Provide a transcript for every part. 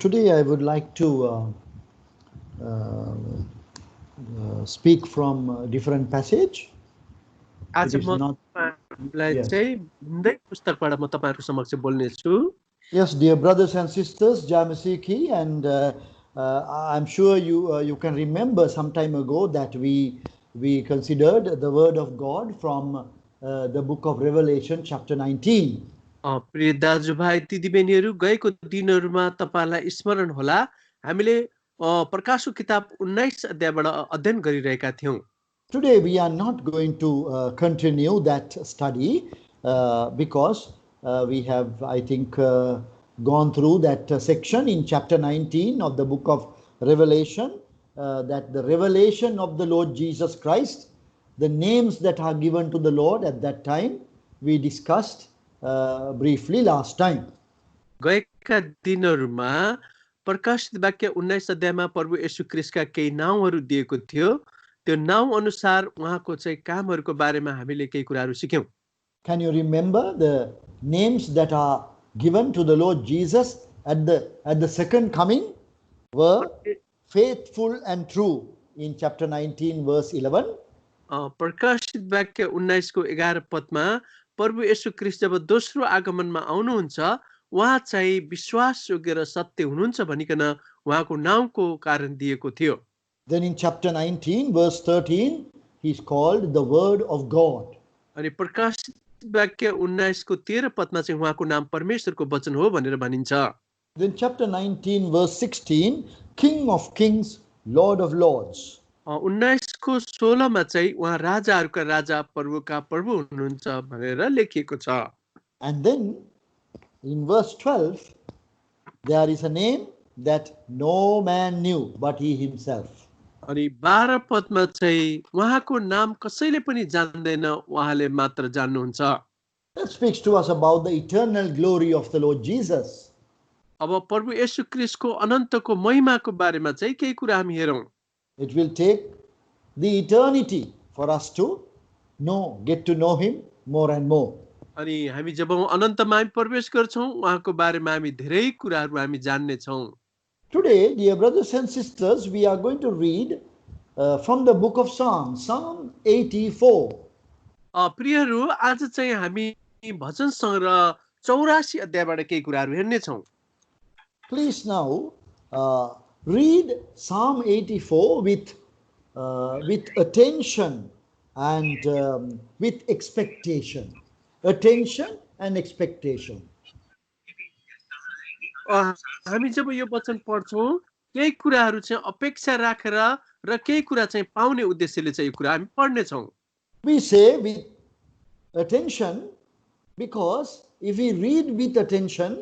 Today I would like to speak from a different passage. आज It is म not. तपाईँलाई Yes. चाहिँ भिन्दै पुस्तकबाट म तपाईँहरूको समक्ष बोल्ने छु. Yes, dear brothers and sisters, Jamasiki, and I'm sure you can remember some time ago that we considered the word of God from the book of Revelation, chapter 19. प्रिय दाजुभाइ दिदीबहिनीहरू, गएको दिनहरूमा तपाईँलाई स्मरण होला हामीले प्रकाशको किताब 19 अध्यायबाट अध्ययन गरिरहेका थियौं. Today we are not going to continue that study because we have, I think, gone through that section in chapter 19 of the book of Revelation, that the revelation of the Lord Jesus Christ, the names that are given to the Lord at that time, we discussed briefly last time. गएका दिनहरूमा प्रकाशित वाक्य 19 अध्यायमा प्रभु येशू ख्रीष्टका केही नाउँहरू दिएको थियो. त्यो नाउँ अनुसार उहाँको चाहिँ कामहरूको बारेमा हामीले केही कुराहरू सिक्यौं. Can you remember the names that are given to the Lord Jesus at the second coming were faithful and true in chapter 19 verse 11. प्रकाशित वाक्य 19 को 11 पदमा प्रभु येशू ख्रीष्ट जब दोस्रो आगमनमा आउनुहुन्छ उहाँ चाहिँ विश्वासयोग्य र सत्य हुनुहुन्छ भनिकन उहाँको नामको कारण दिएको थियो. Then in chapter 19 verse 13 he is called the word of God. अनि प्रकाशित वाक्य 19 को 13 पदमा चाहिँ उहाँको नाम परमेश्वरको वचन हो भनेर भनिन्छ. Then chapter 19 verse 16 King of Kings, Lord of Lords. 19 को 16 मा चाहिँ उहाँ राजाहरूका राजा प्रभुका प्रभु हुनुहुन्छ भनेर लेखिएको छ. And then in verse 12 there is a name that no man knew but he himself. अनि 12 पदमा चाहिँ उहाँको नाम कसैले पनि जान्दैन, उहाँले मात्र जान्नुहुन्छ. That speaks to us about the eternal glory of the Lord Jesus. अब प्रभु येशू ख्रीष्टको अनन्तको महिमाको बारेमा चाहिँ केही कुरा हामी हेरौं. It will take the eternity for us to get to know him more and more. अनि हामी जब अनन्तमा हामी प्रवेश गर्छौं उहाँको बारेमा हामी धेरै कुराहरू हामी जान्ने छौं. Today, dear brothers and sisters, we are going to read from the book of Psalms, Psalm 84. प्रियहरू, आज चाहिँ हामी भजन संग्रह 84 अध्यायबाट केही कुराहरू हेर्ने छौं. Please now read Psalm 84 with attention and with expectation. Attention and expectation. हामी जब यो वचन पढ्छौं केही कुराहरू चाहिँ अपेक्षा राखेर र केही कुरा चाहिँ पाउने उद्देश्यले चाहिँ यो कुरा हामी पढ्ने छौं. We say with attention because if we read with attention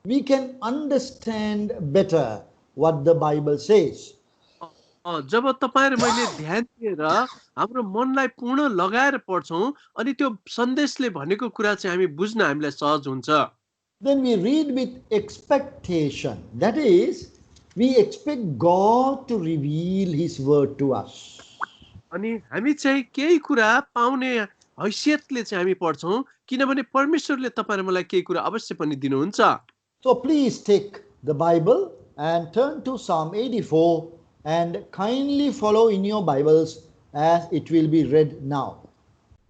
we can understand better what the Bible says. जब तपाईं र मैले ध्यान दिएर हाम्रो मनलाई पूर्ण लगाएर पढ्छौं अनि त्यो सन्देशले भनेको कुरा चाहिँ हामी बुझ्न हामीलाई सहज हुन्छ. Then we read with expectation. That is, we expect God to reveal his word to us. अनि हामी चाहिँ केही कुरा पाउने हैसियतले चाहिँ हामी पढ्छौं किनभने परमेश्वरले तपाईं र मलाई केही कुरा अवश्य पनि दिनुहुन्छ. So please take the Bible and turn to Psalm 84 and kindly follow in your Bibles as it will be read now.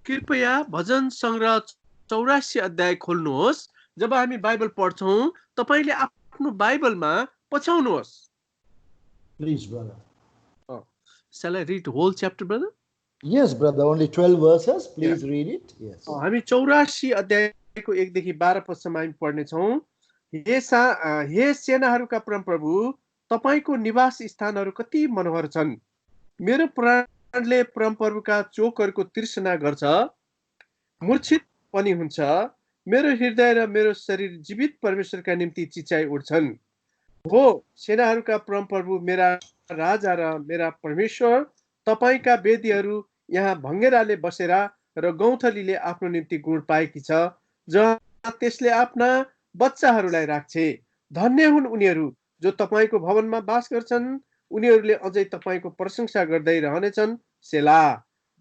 कृपया भजन संग्रह 84 अध्याय खोल्नुहोस्. जब हामी बाइबल पढ्छौं तपाईले आफ्नो बाइबलमा पछाउनुहोस्. Please, brother. Shall I read whole chapter, brother? Yes, brother. Only 12 verses. Please read it. Yes. हामी 84 अध्यायको 1 देखि 12 पदसम्म हामी पढ्ने छौं. हे सेनाहरूका परमप्रभु, तपाईको निवास स्थानहरू कति मनोहर छन्. मेरो प्राणले परमप्रभुका चोकहरूको तृष्णा गर्छ, मूर्छित पनि हुन्छ. मेरो हृदय र मेरो शरीर जीवित परमेश्वरका निम्ति चिचाइ उठ्छन्. हो सेनाहरूका परमप्रभु, मेरा राजा र मेरा परमेश्वर, तपाईका वेदीहरू यहाँ भङ्गेराले बसेर र गौँथलीले आफ्नो निम्ति गुण पाएकी छ, जहाँ त्यसले आफ्ना बच्चाहरूलाई राख्छे. धन्य हुन् उनीहरू जो तपाईको भवनमा वास गर्छन्, उनीहरूले अझै तपाईको प्रशंसा गर्दै रहनेछन्. सेला.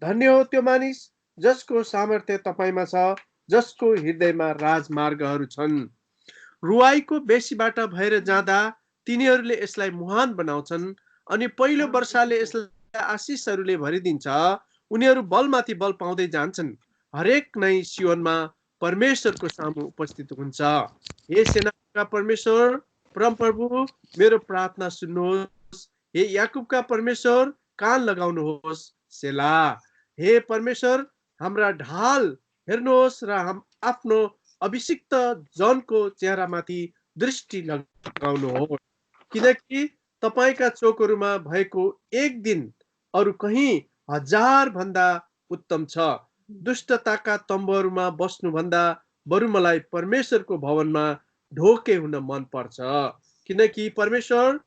धन्य हो त्यो मानिस जसको सामर्थ्य तपाईमा छ, जसको हृदयमा राजमार्गहरू छन्. रुवाईको बेसीबाट भएर जाँदा तिनीहरूले यसलाई महान बनाउँछन् अनि पहिलो वर्षाले यसलाई आशिषहरूले भरिदिन्छ। उनीहरू बलमाथि बल पाउँदै जान्छन्। हरेक नै सियोनमा परमेश्वरको सामु उपस्थित हुन्छ। हे सेनाका परमेश्वर परमप्रभु, मेरो प्रार्थना सुन्नुहोस्। हे याकुबका परमेश्वर, कान लगाउनुहोस्। सेला। हे परमेश्वर, हाम्रा ढाल हेर्नुहोस् र आफ्नो अभिषिक्त जनको चेहरामाथि दृष्टि लगाउनुहोस्, किनकि तपाईका चोकहरूमा भएको एक दिन अरू कहीँ 1000 भन्दा उत्तम छ। दुष्टताका तम्बुहरूमा बस्नुभन्दा बरु मलाई परमेश्वरको भवनमा ढोके हुन मन पर्छ, किनकि परमेश्वर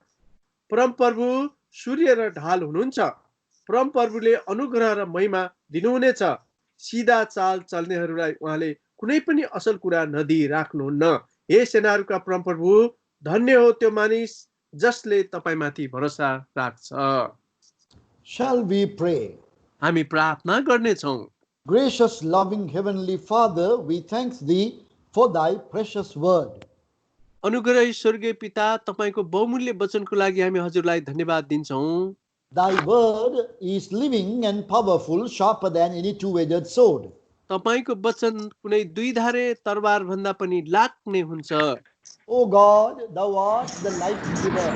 परमप्रभु सूर्य र ढाल हुनुहुन्छ। परमप्रभुले अनुग्रह र महिमा दिनुहुनेछ। सिधा चाल चल्नेहरूलाई उहाँले कुनै पनि असल कुरा नदिई राख्नुहुन्न। हे सेनाहरूका परमप्रभु, धन्य हो त्यो मानिस जसले तपाईमाथि भरोसा राख्छ। Shall we pray? हामी प्रार्थना गर्नेछौँ। Gracious, loving Heavenly Father, we thank Thee for Thy precious word. अनुग्रही स्वर्गीय पिता, तपाईको बहुमूल्य वचनको लागि हामी हजुरलाई धन्यवाद दिन्छौँ। Thy word is living and powerful, sharper than any two-edged sword. तपाईको वचन कुनै दुईधारे तरबार भन्दा पनि लाग्ने हुन्छ। O God, Thou art the life giver.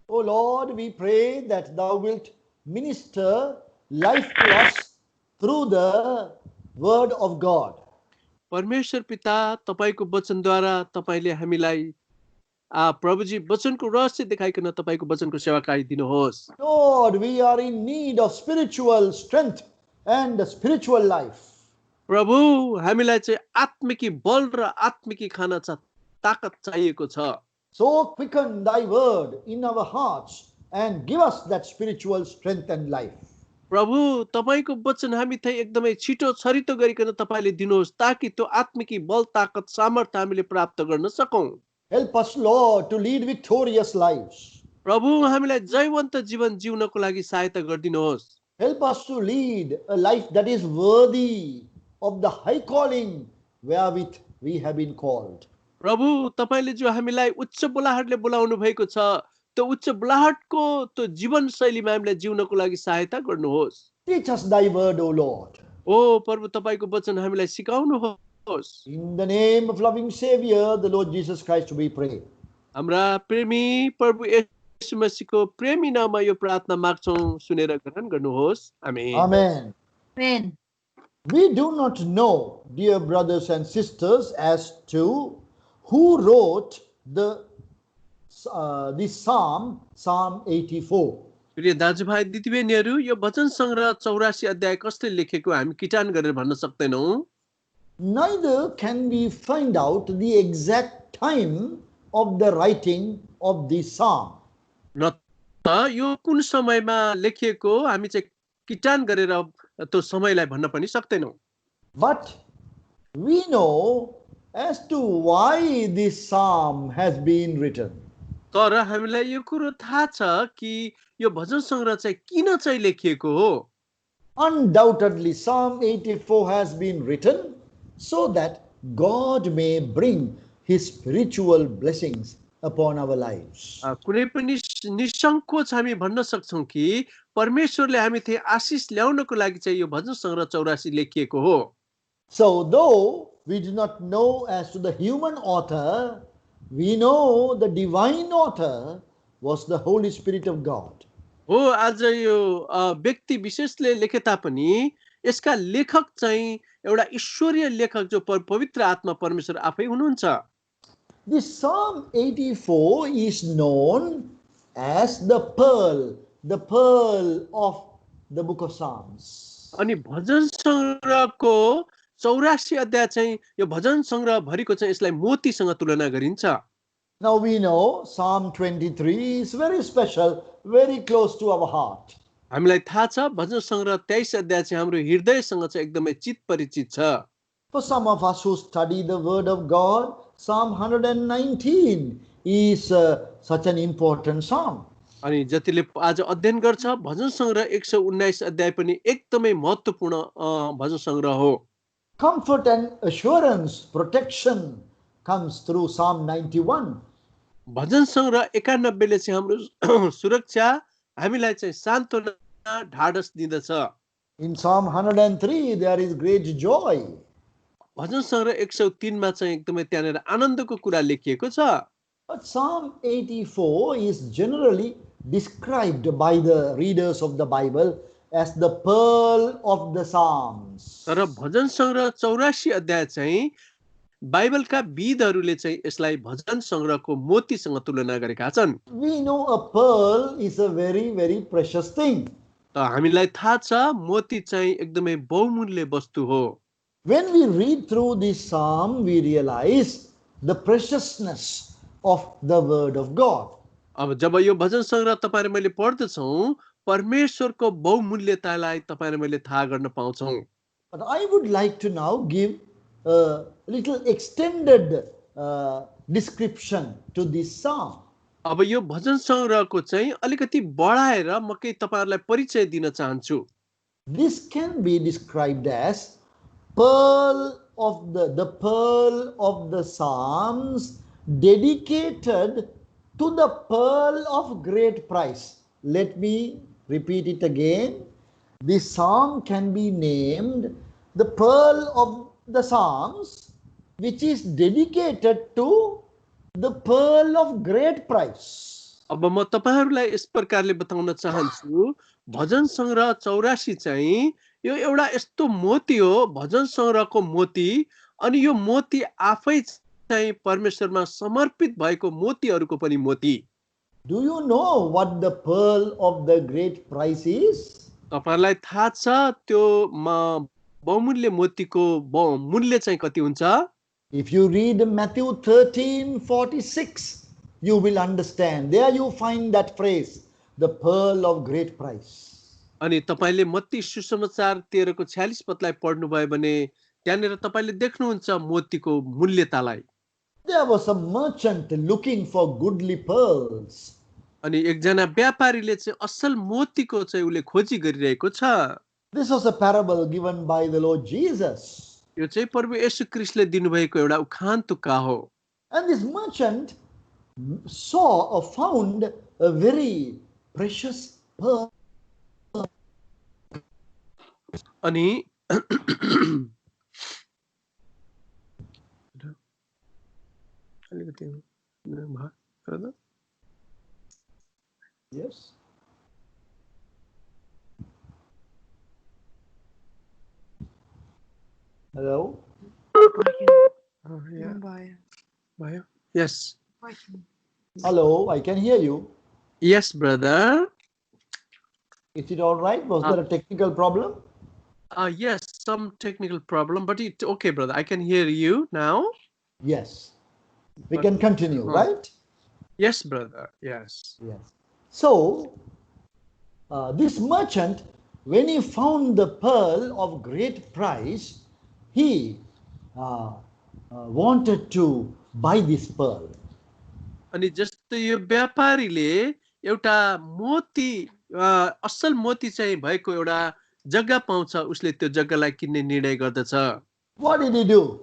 O Lord, we pray that Thou wilt minister life to us through the word of God. परमेश्वर पिता, तपाईको वचनद्वारा तपाईले हामीलाई प्रभुजी वचनको रहस्य देखाइकन तपाईको वचनको सेवाकाई दिनुहोस्। Lord, we are in need of spiritual strength and spiritual life. प्रभु, हामीलाई चाहिँ आत्मिकी बल र आत्मिकी खाना छ, ताकत चाहिएको छ। So quicken Thy word in our hearts and give us that spiritual strength and life. प्रभु, तपाईको वचन हामी थे एकदमै छिटो छरितो गरिकन तपाईले दिनुहोस्, ताकि त्यो आत्मिकी बल ताकत सामर्थ्य हामीले प्राप्त गर्न सकौं। Help us, Lord, to lead victorious lives. प्रभु, हामीलाई जयवन्त जीवन जिउनको लागि सहायता गरिदिनुहोस्। Help us to lead a life that is worthy of the high calling wherewith we have been called. प्रभु, तपाईले जो हामीलाई उच्च बोलाहटले बोलाउनु भएको छ, त्यो उच्च बोलाहटको त्यो जीवन शैलीमा हामीलाई जिउनको लागि सहायता गर्नुहोस्। Teach us Thy word, O Lord. ओ प्रभु, तपाईको वचन हामीलाई सिकाउनुहोस्। In the name of loving Savior, the Lord Jesus Christ, we pray. हाम्रा प्रेमी प्रभु येशू मसीहको प्रेमी नाममा यो प्रार्थना माग्छौं, सुनेर ग्रहण गर्नुहोस्। आमेन। Amen. Amen. We do not know, dear brothers and sisters, as to who wrote this Psalm 84. प्रिय दाजुभाइ दिदीबहिनीहरू, यो वचन संग्रह 84 अध्याय कसले लेखेको हामी किटान गरेर भन्न सक्दैनौं। Neither can we find out the exact time of the writing of this psalm. न त यो कुन समयमा लेखिएको हामी चाहिँ किटान गरेर त्यो समयलाई भन्न पनि सक्दैनौं। But we know as to why this psalm has been written. तर हामीलाई यो कुरो थाहा छ कि यो भजन संग्रह चाहिँ किन चाहिँ लेखिएको हो। Undoubtedly, Psalm 84 has been written so that God may bring His spiritual blessings upon our lives. कुनै पनि निसंकोच हामी भन्न सक्छौं कि परमेश्वरले हामी थे आशिष ल्याउनको लागि चाहिँ यो भजन संग्रह 84 लेखिएको हो। So though we do not know as to the human author, we know the divine author was the Holy Spirit of God. हो, आज यो व्यक्ति विशेषले लेखे तापनि यसका लेखक चाहिँ एउटा ईश्वरीय लेखक जो पवित्र आत्मा परमेश्वर आफै हुनुहुन्छ। This Psalm 84 is known as the pearl of the book of Psalms. अनि भजन संग्रहको 84 अध्याय चाहिँ यो भजन संग्रह भरिको चाहिँ यसलाई मोतीसँग तुलना गरिन्छ। Now we know Psalm 23 is very special, very close to our heart. हामीलाई थाहा छ भजन संग्रह 23 अध्याय चाहिँ हाम्रो हृदयसँग चाहिँ एकदमै चित परिचित छ। For some of us who study the word of God, Psalm 119 is such an important psalm. अनि जतिले आज अध्ययन गर्छ भजन संग्रह 119 अध्याय पनि एकदमै महत्त्वपूर्ण भजन संग्रह हो। Comfort and assurance, protection comes through Psalm 91. भजन सङ्ग्रह 91 ले चाहिँ हाम्रो सुरक्षा हामीलाई चाहिँ सान्त्वना ढाडस दिँदछ. In Psalm 103, there is great joy. भजन सङ्ग्रह 103 मा चाहिँ एकदमै त्यहाँनिर आनन्दको कुरा लेखिएको छ. But Psalm 84 is generally described by the readers of the Bible as the pearl of the Psalms. तर भजन सङ्ग्रह 84 अध्याय चाहिँ बाइबलका विदहरूले चाहिँ यसलाई भजन सङ्ग्रहको मोतीसँग तुलना गरेका छन्. We know a pearl is a very, very precious thing. त हामीलाई थाहा छ मोती चाहिँ एकदमै बहुमूल्य वस्तु हो. When we read through this psalm, we realize the preciousness of the word of God. अब जब यो भजन सङ्ग्रह तपाईहरु मैले पढ्दछौं परमेश्वरको बहुमूल्यतालाई तपाईहरु मैले थाहा गर्न पाउँछौं. But I would like to now give a little extended description to this psalm. अब यो भजन सङ्ग्रहको चाहिँ अलिकति बढाएर म केही तपाईहरुलाई परिचय दिन चाहन्छु. This can be described as pearl of the pearl of the Psalms, dedicated to the pearl of great price. Let me repeat it again. This psalm can be named the pearl of the Psalms, which is dedicated to the pearl of great price. अब म तपाईहरुलाई यस प्रकारले बताउन चाहन्छु भजन सङ्ग्रह 84 चाहिँ यो एउटा यस्तो मोती हो भजन सङ्ग्रहको मोती अनि यो मोती आफै चाहिँ परमेश्वरमा समर्पित भएको मोतीहरुको पनि मोती. Do you know what the pearl of the great price is? तपाईहरुलाई थाहा छ त्यो बहुमूल्य मोतीको मूल्य चाहिँ कति हुन्छ? If you read Matthew 13:46, you will understand. There you find that phrase, the pearl of great price. अनि तपाईले मत्ती सुसमाचार 13 को 46 पदलाई पढ्नु भयो भने त्यहाँनिर तपाईले देख्नुहुन्छ मोतीको मूल्यतालाई. There was a merchant looking for goodly pearls. अनि एकजना व्यापारीले चाहिँ असल मोतीको चाहिँ उले खोजी गरिरहेको छ. This was a parable given by the Lord Jesus. यो चाहिँ प्रभु येशू ख्रीष्टले दिनुभएको एउटा उखान तुक्का हो. And this merchant saw or found a very precious pearl. अनि Yes. Hello. Yes. Hello, I can hear you. Yes, brother. Is it all right? Was there a technical problem? Yes, some technical problem, but it's okay, brother. I can hear you now. Yes. We can continue, right? Yes, brother. Yes. Yes. So, this merchant, when he found the pearl of great price, he wanted to buy this pearl. अनि जस्तो यो व्यापारीले एउटा मोती असल मोती चाहिँ भएको एउटा जग्गा पाउँछ उसले त्यो जग्गालाई किन्ने निर्णय गर्दछ. What did he do?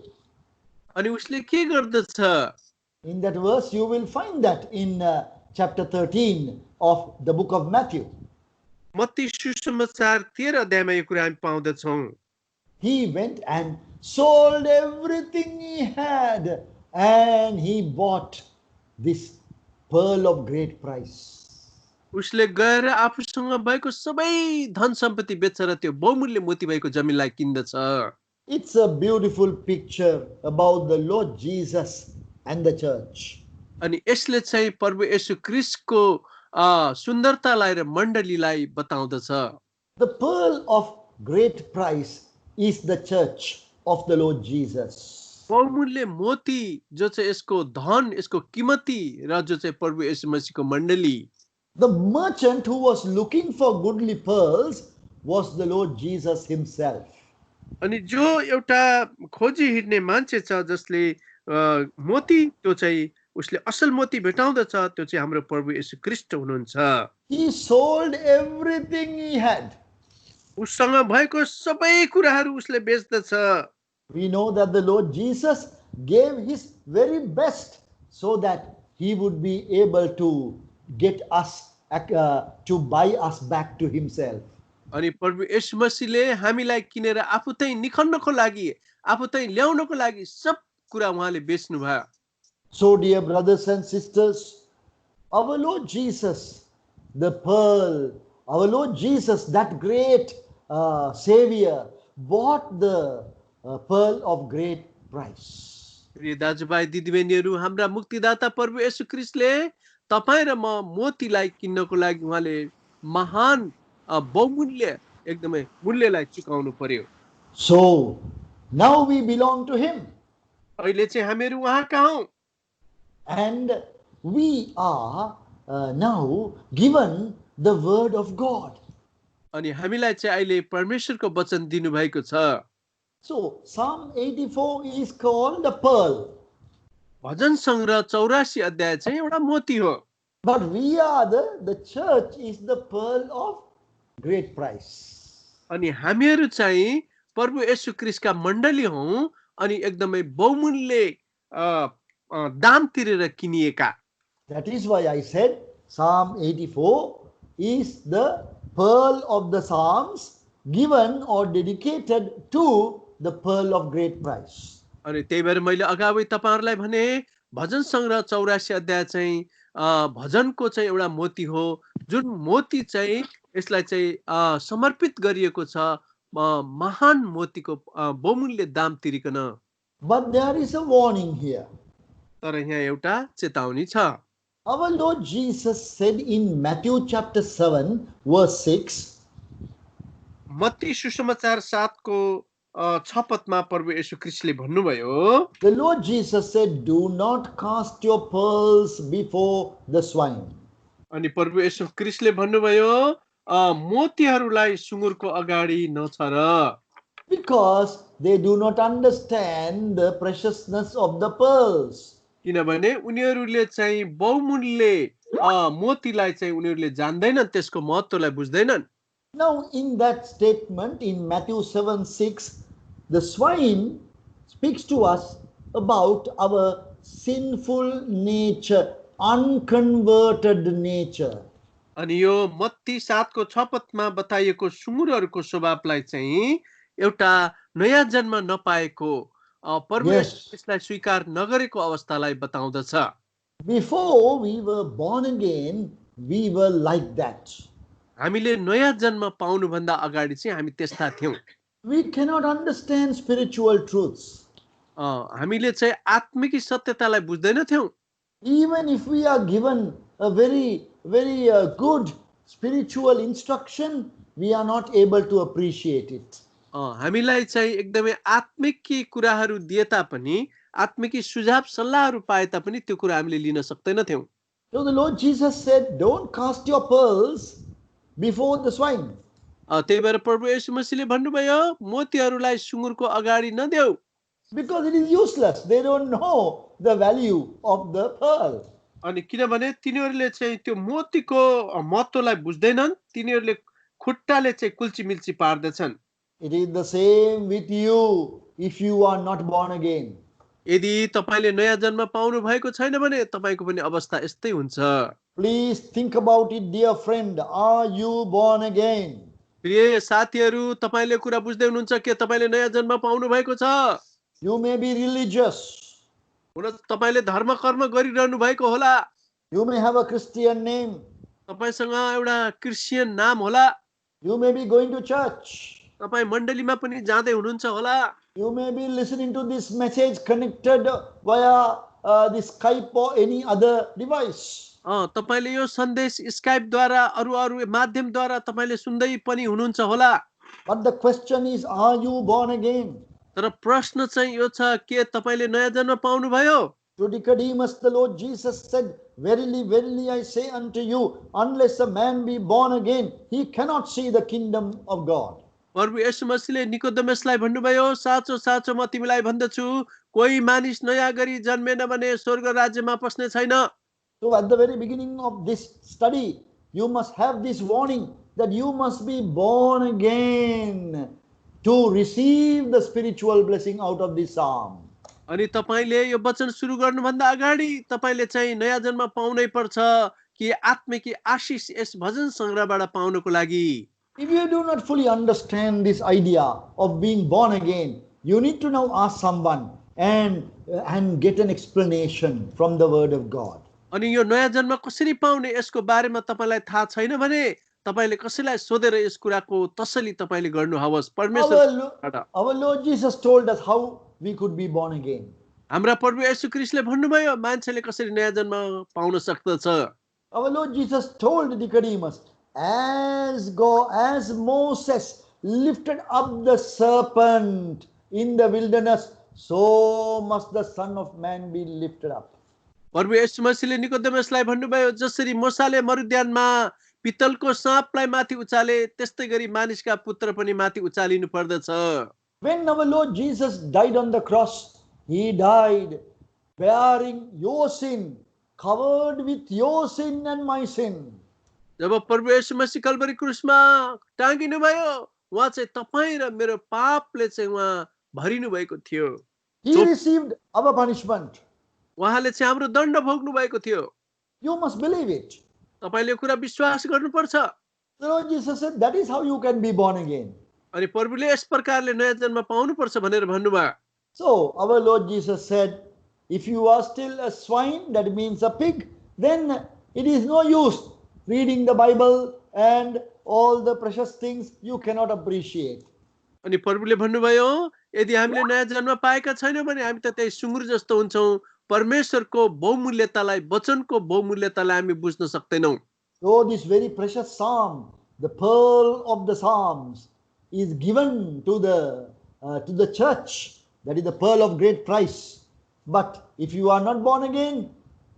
अनि उसले के गर्दछ? In that verse you will find that in chapter 13 of the book of Matthew. Matthew सुसमाचार 13 अध्यायमा यो कुरा हामी पाउँदछौं. He went and sold everything he had and he bought this pearl of great price. उसले गएर आफूसँग भएको सबै धन सम्पत्ति बेचेर त्यो बहुमूल्य मोती भएको जमिनलाई किन्दछ. It's a beautiful picture about the Lord Jesus and the church. अनि यसले चाहिँ प्रभु येशू ख्रीष्टको सुन्दरतालाई र मण्डलीलाई बताउँदछ. The pearl of great price is the church of the Lord Jesus. बहुमूल्य मोती जो चाहिँ यसको धन यसको कीमती र जो चाहिँ प्रभु येशू मसीहको मण्डली. The merchant who was looking for goodly pearls was the Lord Jesus himself. अनि जो एउटा खोजी हिड्ने मान्छे छ जसले मोती त्यो चाहिँ उसले असल मोती भेटाउँदछ त्यो चाहिँ हाम्रो प्रभु येशू ख्रीष्ट हुनुहुन्छ. He sold everything he had. उसँग भएको सबै कुराहरू उसले बेच्दछ. We know that the Lord Jesus gave his very best so that he would be able to get us, to buy us back to himself. अनि प्रभु येशू मसीहले हामीलाई किनेर आफू चाहिँ निखन्नको लागि, आफू चाहिँ ल्याउनको लागि सब कुरा उहाँले बेच्नु भयो। So, dear brothers and sisters, our Lord Jesus, the pearl, our Lord Jesus, that great Savior, bought the pearl of great price. प्रिय दाजुभाइ दिदीबहिनीहरू, हाम्रा मुक्तिदाता प्रभु येशू ख्रीष्टले तपाईँ र म मोतीलाई किन्नको लागि उहाँले महान बहुमूल्य एकदमै मूल्यलाई चुकाउनु पर्यो। So, now we belong to him. अहिले चाहिँ हामीहरू उहाँका हौं। And we are now given the word of God. अनि हामीलाई चाहिँ अहिले परमेश्वरको वचन दिनुभएको छ। So, Psalm 84 is called the pearl. भजन संग्रह 84 अध्याय चाहिँ एउटा मोती हो। But we are the church is the pearl of great price. अनि हामीहरू चाहिँ प्रभु येशू ख्रीष्टका मण्डली हौं अनि एकदमै बहुमूल्य दाम तिरेर किनिएका। That is why I said Psalm 84 is the pearl of the Psalms given or dedicated to the pearl of great price. अनि त्यही भएर मैले अगावै तपाईहरुलाई भने भजन संग्रह 84 अध्याय चाहिँ भजनको चाहिँ एउटा मोती हो, जुन मोती चाहिँ यसलाई चाहिँ समर्पित गरिएको छ महान मोतीको बहुमूल्य दाम तिरिकन। But there is a warning here. तर यहाँ एउटा चेतावनी छ। Our Lord Jesus said in Matthew chapter 7 verse 6, Matthew सुसमाचार 7 को 6 पदमा प्रभु येशू ख्रीष्टले भन्नुभयो, the Lord Jesus said, do not cast your pearls before the swine. अनि प्रभु येशू ख्रीष्टले भन्नुभयो मोतीहरूलाई सुँगुरको अगाडि नछर, because they do not understand the preciousness of the pearls. किनभने उनीहरूले चाहिँ बहुमूल्य मोतीलाई चाहिँ उनीहरूले जान्दैनन्, त्यसको महत्त्वलाई बुझ्दैनन्। Now in that statement in Matthew 7:6, the swine speaks to us about our sinful nature, unconverted nature. अनि यो मत्ती 7 को 6 पदमा बताइएको सुँगुरहरूको स्वभावलाई चाहिँ एउटा नयाँ जन्म नपाएको परमेश्वरलाई स्वीकार नगरेको अवस्थालाई बताउँदछ। Before we were born again, we were like that. हामीले नयाँ जन्म पाउनु भन्दा अगाडि चाहिँ हामी त्यस्ता थियौं। We cannot understand spiritual truths. हामीले चाहिँ आत्मिक सत्यतालाई बुझ्दैन थियौं। Even if we are given a very good spiritual instruction, we are not able to appreciate it. हामीलाई चाहिँ एकदमै आत्मिक कुराहरू दिए तापनि, आत्मिक सुझाव सल्लाहहरू पाए तापनि त्यो कुरा हामीले लिन सक्दैन थियौं। So the Lord Jesus said, don't cast your pearls before the swine. त्यही भएर प्रभु येशू मसीहले भन्नुभयो मोतीहरूलाई सुँगुरको अगाडि नदेऊ, because it is useless. They don't know the value of the pearl. अनि किनभने तिनीहरूले चाहिँ त्यो मोतीको महत्त्वलाई बुझ्दैनन्, तिनीहरूले खुट्टाले चाहिँ कुल्ची-मिल्ची पार्दछन्। It is the same with you if you are not born again. यदि तपाईले नयाँ जन्म पाउनु भएको छैन भने तपाईको पनि अवस्था यस्तै हुन्छ। Please think about it, dear friend. Are you born again? प्रिय साथीहरू, तपाईले कुरा बुझ्दै हुनुहुन्छ के तपाईले नयाँ जन्म पाउनु भएको छ? You may be religious. हुन तपाईले धर्म कर्म गरिरहनु भएको होला। You may have a Christian name. तपाईसँग एउटा क्रिश्चियन नाम होला। You may be going to church. तपाई मण्डलीमा पनि जाँदै हुनुहुन्छ होला। You may be listening to this message connected via the Skype or any other device. तपाईले यो सन्देश स्काइप द्वारा अरु माध्यम द्वारा तपाईले सुन्दै पनि हुनुहुन्छ होला। But the question is, are you born again? तर प्रश्न चाहिँ यो छ के तपाईले नयाँ जन्म पाउनु भयो? To Nicodemus, the Lord Jesus said, verily, verily, I say unto you, unless a man be born again, he cannot see the kingdom of God. प्रभु येशू मसीहले निकोदेमसलाई भन्नुभयो, साँचो साँचो म तिमीलाई भन्दछु, कोही मानिस नयाँ गरी जन्मेन भने स्वर्ग राज्यमा पस्ने छैन। So at the very beginning of this study, you must have this warning that you must be born again to receive the spiritual blessing out of this psalm. अनि तपाईले यो वचन सुरु गर्नुभन्दा अगाडि तपाईले चाहिँ नयाँ जन्म पाउनै पर्छ कि आत्मिक आशिष यस भजन संग्रहबाट पाउनको लागि। If you do not fully understand this idea of being born again, you need to now ask someone and get an explanation from the word of God. अनि यो नयाँ जन्म कसरी पाउने यसको बारेमा तपाईलाई थाहा छैन भने तपाईले कसैलाई सोधेर यस कुराको तसल्ली तपाईले गर्नुहोस् परमेश्वर। Our Lord Jesus told us how we could be born again. हाम्रा प्रभु येशू ख्रीष्टले भन्नुभयो मान्छेले कसरी नयाँ जन्म पाउन सक्दछ। Our Lord Jesus told Nicodemus, as Moses lifted up the serpent in the wilderness, so must the Son of Man be lifted up. प्रभु येशू मसीहले निकोदेमसलाई भन्नुभयो जसरी मूसाले मरुद्यानमा पित्तलको साँपलाई माथि उचाले त्यस्तै गरी मानिसका पुत्र पनि माथि उचालिनु पर्दछ। When our Lord Jesus died on the cross, he died bearing your sin, covered with your sin and my sin. जब प्रभु येशू मसीह कल्भरी क्रुसमा टाँगिनु भयो उहाँ चाहिँ तपाईं र मेरो पापले चाहिँ उहाँ भरिनु भएको थियो। He received our punishment. उहाँले चाहिँ हाम्रो दण्ड भोग्नु भएको थियो। You must believe it. तपाईले कुरा विश्वास गर्नुपर्छ। The Lord Jesus said that is how you can be born again. अनि प्रभुले यस प्रकारले नयाँ जन्म पाउनुपर्छ भनेर भन्नुभयो। So our Lord Jesus said, if you are still a swine, that means a pig, then it is no use reading the Bible and all the precious things you cannot appreciate. अनि प्रभुले भन्नुभयो यदि हामीले नयाँ जन्म पाएका छैनौं भने हामी त त्यही सुँगुर जस्तो हुन्छौं, परमेश्वरको बहुमूल्यतालाई वचनको बहुमूल्यतालाई हामी बुझ्न सक्दैनौं। So this very precious psalm, the pearl of the psalms, is given to the church. That is the pearl of great price. But if you are not born again,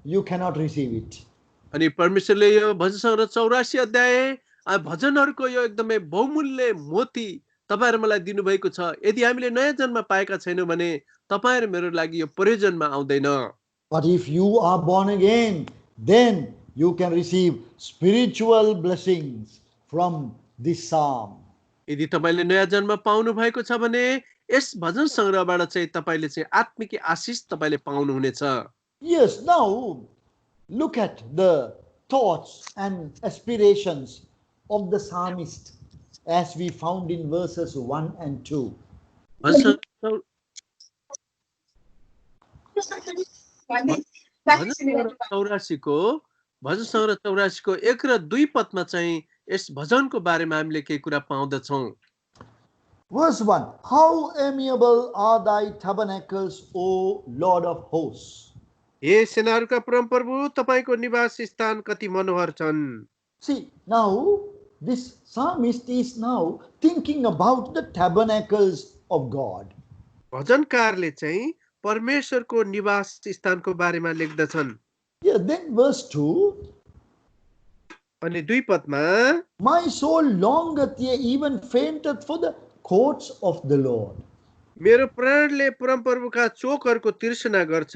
you cannot receive it. अनि परमेश्वरले यो भजन संग्रह 84 अध्याय भजनहरुको यो एकदमै बहुमूल्य मोती तपाईहरु मलाई दिनु भएको छ। यदि हामीले नयाँ जन्म पाएका छैनौं भने तपाईहरु मेरो लागि यो प्रयोजनमा आउँदैन। But if you are born again, then you can receive spiritual blessings from this psalm. यदि तपाईले नयाँ जन्म पाउनु भएको छ भने यस भजन संग्रहबाट चाहिँ तपाईले चाहिँ आत्मिक आशीष तपाईले पाउनु हुनेछ। Yes, now look at the thoughts and aspirations of the psalmist as we found in verses 1 and 2. भजन संग्रह 84 को 1 र 2 पदमा चाहिँ यस भजनको बारेमा हामीले केही कुरा पाउँदछौं। Verse 1, how amiable are thy tabernacles, O Lord of hosts. हे सेनाहरुका परमप्रभु तपाईको निवास स्थान कति मनोहर छन्। See, now this psalmist is now thinking about the tabernacles of God. भजनकारले चाहिँ परमेश्वरको निवास स्थानको बारेमा लेख्दछन्। Yeah, then verse 2, अनि 2 पदमा my soul longeth, yea, even fainteth for the courts of the Lord. मेरो प्राणले परमप्रभुका चोकहरुको तृष्णा गर्छ।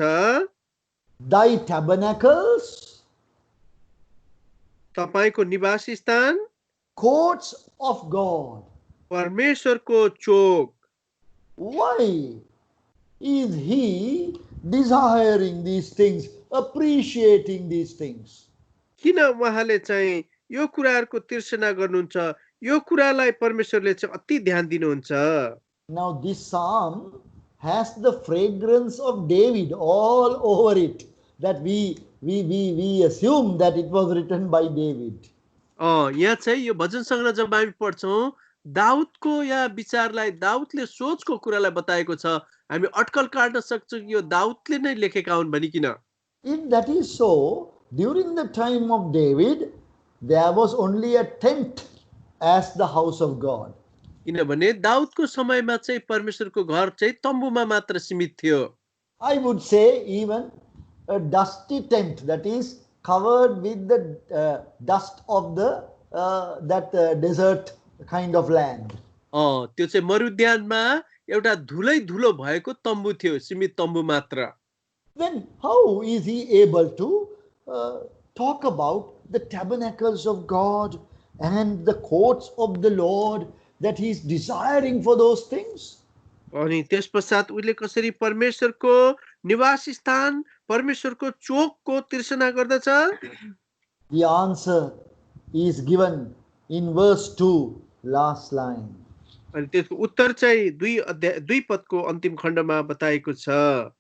Thy tabernacles, तपाईको निवास स्थान, courts of God. परमेश्वरको चोक। Why is he desiring these things, appreciating these things? किन उहाँले चाहिँ यो कुराहरुको तृष्णा गर्नुहुन्छ, यो कुरालाई परमेश्वरले चाहिँ अति ध्यान दिनुहुन्छ। Now this psalm has the fragrance of David all over it, that we assume that it was written by David. यहाँ चाहिँ यो भजन संग्रह जब हामी पढ्छौं दाउदको या विचारलाई दाउदले सोचको कुरालाई बताएको छ, हामी अटकल काट्न सक्छौं कि यो दाउदले नै लेखेका हुन् भनिकिन। If that is so, during the time of David there was only a tent as the house of God. किनभने दाउदको समयमा चाहिँ परमेश्वरको घर चाहिँ तम्बुमा मात्र सीमित थियो। I would say even a dusty tent, that is covered with the dust of the desert kind of land. त्यो चाहिँ मरुद्यानमा एउटा धुलै धुलो भएको तम्बु थियो, सीमित तम्बु मात्र। Then how is he able to talk about the tabernacles of God and the courts of the Lord, that he is desiring for those things? अनि त्यसपश्चात उसले कसरी परमेश्वरको निवास स्थान, परमेश्वरको चोकको तृष्णा गर्दछ? The answer is given in verse 2, last line. अनि त्यसको उत्तर चाहिँ दुई पदको अन्तिम खण्डमा बताएको छ।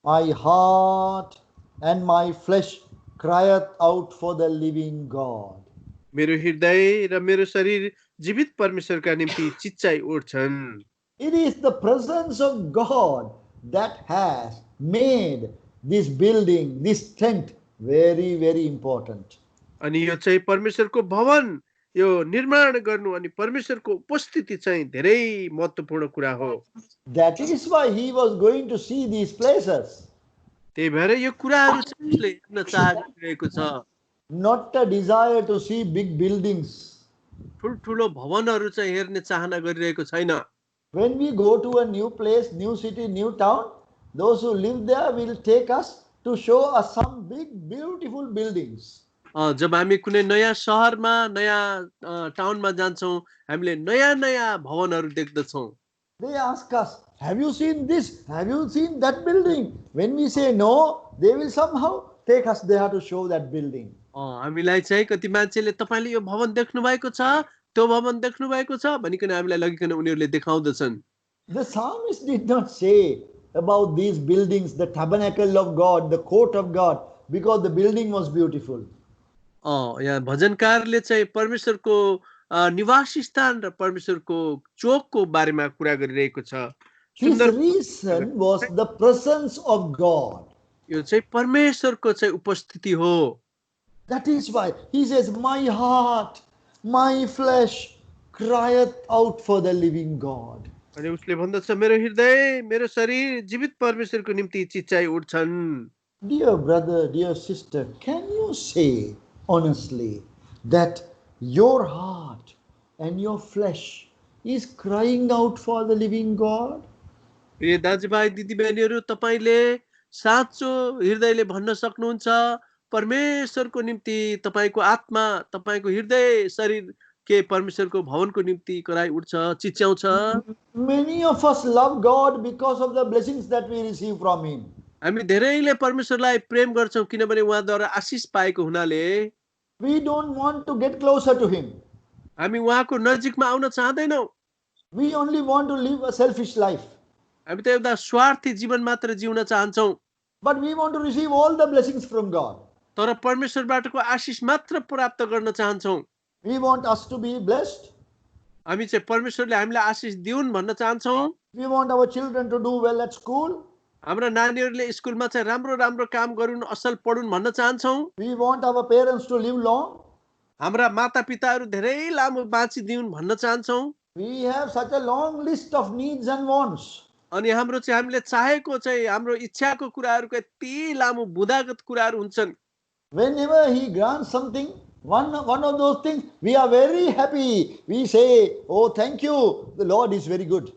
My heart and my flesh crieth out for the living God. मेरो हृदय र मेरो शरीर जीवित परमेश्वरका निम्ति चिच्चाइ उठ्छन्। It is the presence of God that has made this building, this tent, very, very important. अनि यो चाहिँ परमेश्वरको भवन यो निर्माण गर्नु अनि परमेश्वरको उपस्थिति चाहिँ धेरै महत्त्वपूर्ण कुरा हो। That is why he was going to see these places. त्यही भएर यो कुराहरू चाहिँ उसले हेर्न चाहेको छ। Not a desire to see big buildings. ठुल्ठुलो भवनहरू चाहिँ हेर्ने चाहना गरिरहेको छैन। When we go to a new place, new city, new town, those who live there will take us to show us some big, beautiful buildings. जब हामी कुनै नयाँ शहरमा नयाँ टाउनमा जान्छौँ हामीले नयाँ नयाँ भवनहरू देख्दछौँ। They ask us, have you seen this? Have you seen that building? When we say no, they will somehow take us there to show that building. हामीलाई चाहिँ कति मान्छेले तपाईले यो भवन देख्नु भएको छ, त्यो भवन देख्नु भएको छ भनिकन हामीलाई लगिकन उनीहरूले देखाउँदछन्। The psalmist did not say about these buildings, the tabernacle of God, the court of God, because the building was beautiful. यहाँ भजनकारले चाहिँ परमेश्वरको निवास स्थान र परमेश्वरको चोकको बारेमा कुरा गरिरहेको छ। His reason was the presence of God. यो चाहिँ परमेश्वरको चाहिँ उपस्थिति हो। That is why he says, my heart, my flesh crieth out for the living God. अनि उसले भन्दछ मेरो हृदय, मेरो शरीर जीवित परमेश्वरको निम्ति चिच्चाइ उठ्छन्। Dear brother, dear sister, can you say honestly that your heart and your flesh is crying out for the living God? प्रिय दाजुभाइ दिदीबहिनीहरू, तपाईले साँचो हृदयले भन्न सक्नुहुन्छ परमेश्वरको निम्ति तपाईको आत्मा, तपाईको हृदय, शरीर के परमेश्वरको भवनको निम्ति कराई उठ्छ, चिच्याउँछ? Many of us love God because of the blessings that we receive from him. हामी धेरैले परमेश्वरलाई प्रेम गर्छौं किनभने उहाँद्वारा आशिष पाएको हुनाले। We don't want to get closer to him. हामी उहाँको नजिकमा आउन चाहदैनौं। We only want to live a selfish life. हामी त एउटा स्वार्थी जीवन मात्र जिउन चाहन्छौं। But we want to receive all the blessings from God. तर परमेश्वरबाटको आशिष मात्र प्राप्त गर्न चाहन्छौं। We want us to be blessed. हामी चाहिँ परमेश्वरले हामीलाई आशिष दिउन् भन्न चाहन्छौं। We want our children to do well at school. हाम्रा नानीहरूले स्कुलमा चाहिँ राम्रो राम्रो काम गरून्, असल पढुन् भन्न चाहन्छौं। We want our parents to live long. हाम्रा मातापिताहरू धेरै लामो बाँचिदिउन् भन्न चाहन्छौं। We have such a long list of needs and wants. अनि हाम्रो चाहिँ हामीले चाहेको चाहिँ हाम्रो इच्छाको कुराहरूको यति लामो बुदागत कुराहरू हुन्छन्। Whenever he grants something, one of those things, we are very happy. We say, oh, thank you. The Lord is very good.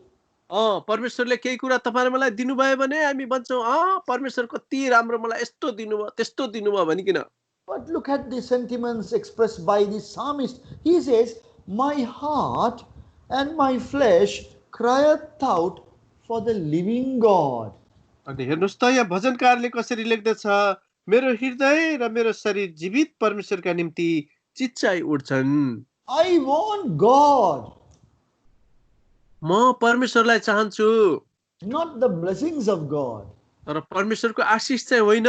परमेश्वरले केही कुरा तपाईले मलाई दिनुभयो भने हामी भन्छौं परमेश्वर कति राम्रो मलाई यस्तो दिनुभयो त्यस्तो दिनुभयो भनिकिन। But look at the sentiments expressed by the psalmist. He says, my heart and my flesh crieth out for the living God. अनि हेर्नुस् त यहाँ भजनकारले कसरी लेख्दछ, मेरो हृदय र मेरो शरीर जीवित परमेश्वरका निम्ति चिच्चाइ उठ्छन्। I want God. म परमेश्वरलाई चाहन्छु, Not the blessings of God. तर परमेश्वरको आशिष चाहिँ होइन।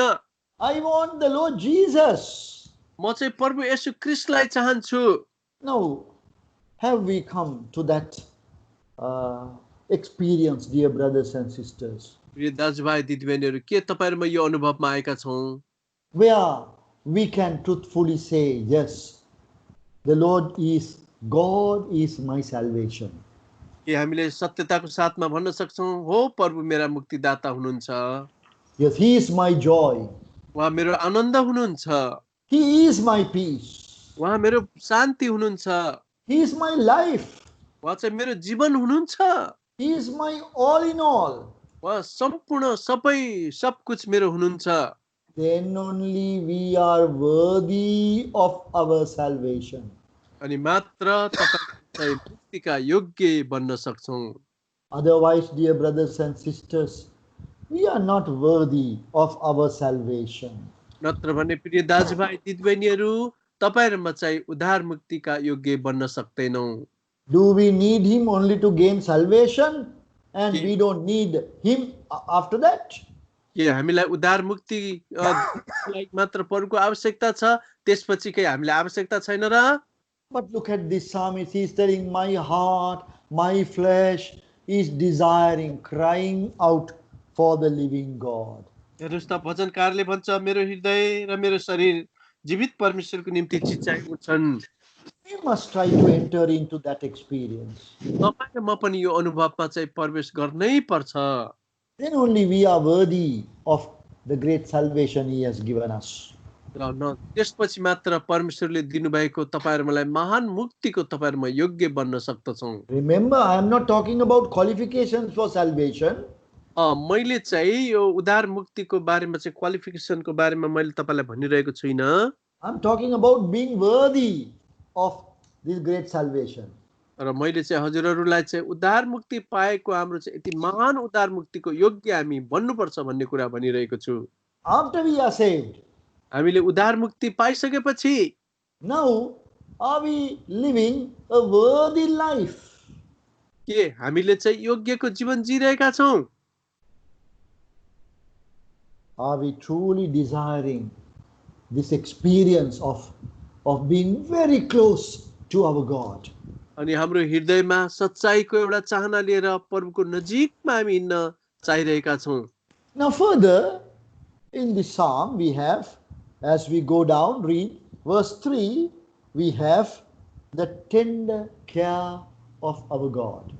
I want the Lord Jesus. म चाहिँ प्रभु येशू ख्रीष्टलाई चाहन्छु। Now, have we come to that experience, dear brothers and sisters? प्रिय दाजुभाइ दिदीबहिनीहरू, के तपाईहरुमा यो अनुभवमा आएका छौं? Where we can truthfully say, yes, the Lord is, God is my salvation. के हामीले सत्यताको साथमा भन्न सक्छौं, हो प्रभु मेरा मुक्तिदाता हुनुहुन्छ। Yes, He is my joy. उहाँ मेरो आनन्द हुनुहुन्छ। He is my peace. उहाँ मेरो शान्ति हुनुहुन्छ। He is my life. उहाँ चाहिँ मेरो जीवन हुनुहुन्छ। He is my all in all. उहाँ सम्पूर्ण सबै सब कुछ मेरो हुनुहुन्छ। Then only we are worthy of our salvation. अनि मात्र चाहिँ मुक्तिका योग्य बन्न सक्छौं। Otherwise, dear brothers and sisters, we are not worthy of our salvation. नत्र भने प्रिय दाजुभाइ दिदीबहिनीहरू, तपाईहरु म चाहिँ उद्धार मुक्तिका योग्य बन्न सक्दैनौं। Do we need him only to gain salvation and we don't need him after that? के हामीलाई उद्धार मुक्ति मात्र प्रभुको आवश्यकता छ, त्यसपछि के हामीलाई आवश्यकता छैन र? But look at this psalmist, he is telling, my heart, my flesh is desiring, crying out for the living God. हेर्नुस् त, भजनकारले भन्छ मेरो हृदय र मेरो शरीर जीवित परमेश्वरको निम्ति चिच्चाएको छन्। We must try to enter into that experience. तपाईं र म पनि यो अनुभवमा चाहिँ प्रवेश गर्नै पर्छ। Then only we are worthy of the great salvation he has given us. र त्यसपछि मात्र परमेश्वरले दिनुभएको तपाईहरु मलाई महान मुक्तिको तपाईहरु म योग्य बन्न सक्दछौं। Remember, I am not talking about qualifications for salvation. मैले चाहिँ यो उद्धार मुक्तिको बारेमा चाहिँ क्वालिफिकेसनको बारेमा मैले तपाईलाई भनिरहेको छैन। I am talking about being worthy of this great salvation. र मैले चाहिँ हजुरहरूलाई चाहिँ उद्धार मुक्ति पाएको हाम्रो चाहिँ यति महान उद्धार मुक्तिको योग्य हामी बन्नुपर्छ भन्ने कुरा भनिरहेको छु। After we are saved, हामीले उद्धार मुक्ति पाइसकेपछि now are we living a worthy life? के हामीले चाहिँ योग्यको जीवन जिरहेका छौं? Are we truly desiring this experience of being very close to our God? अनि हाम्रो हृदयमा सच्चाईको एउटा चाहना लिएर प्रभुको नजिकमा हामी हिँड्न चाहिरहेका छौं। Now further in this psalm we have, as we go down, read verse 3, we have the tender care of our God.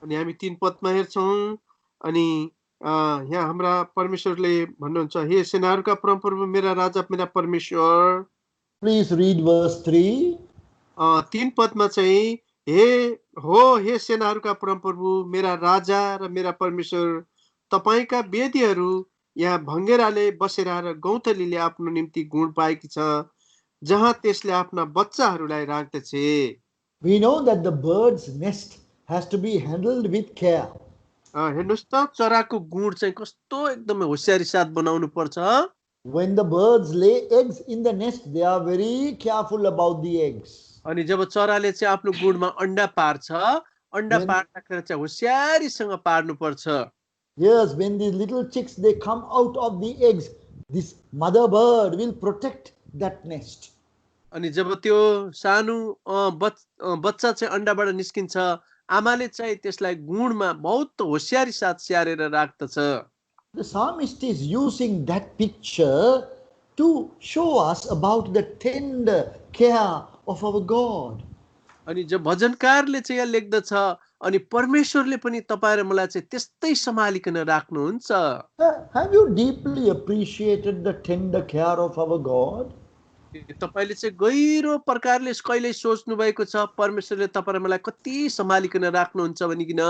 अनि हामी 3 पदमा हेर्छौं, अनि यहाँ हाम्रा परमेश्वरले भन्नुहुन्छ, हे सेनाहरुका परमप्रभु मेरा राजा मेरा परमेश्वर। Please read verse 3. 3 पदमा चाहिँ हे सेनाहरुका परमप्रभु मेरा राजा र मेरा परमेश्वर, तपाईका वेदीहरू यहाँ भङ्गेराले बसेर र गौँथलीले आफ्नो निम्ति गुण पाएकी छ, जहाँ त्यसले आफ्ना बच्चाहरूलाई राख्दछे। We know that the bird's nest has to be handled with care. हेर्नुस् त, चराको गुण चाहिँ कस्तो एकदमै होशियारी साथ बनाउनु पर्छ। When the birds lay eggs in the nest, they are very careful about the eggs. अनि जब चराले चाहिँ आफ्नो गुडमा अंडा पार्छ, अंडा पार्दाखेरि चाहिँ होशियारीसँग पार्नु पर्छ। Yes, when these little chicks they come out of the eggs, this mother bird will protect that nest. अनि जब त्यो सानो बच्चा चाहिँ अंडाबाट निस्किन्छ, आमाले चाहिँ त्यसलाई गुडमा बहुत होशियारी साथ स्याहारेर राख्दछ। The psalmist is using that picture to show us about the tender care of our God. अनि जब भजनकारले चाहिँ यहाँ लेख्दछ, अनि परमेश्वरले पनि तपाईं र मलाई चाहिँ त्यस्तै सम्हालिकन राख्नुहुन्छ। Have you deeply appreciated the tender care of our God? तपाईले चाहिँ गहिरो प्रकारले कहिल्यै सोच्नु भएको छ परमेश्वरले तपाईं र मलाई कति सम्हालिकन राख्नुहुन्छ भनिकिन?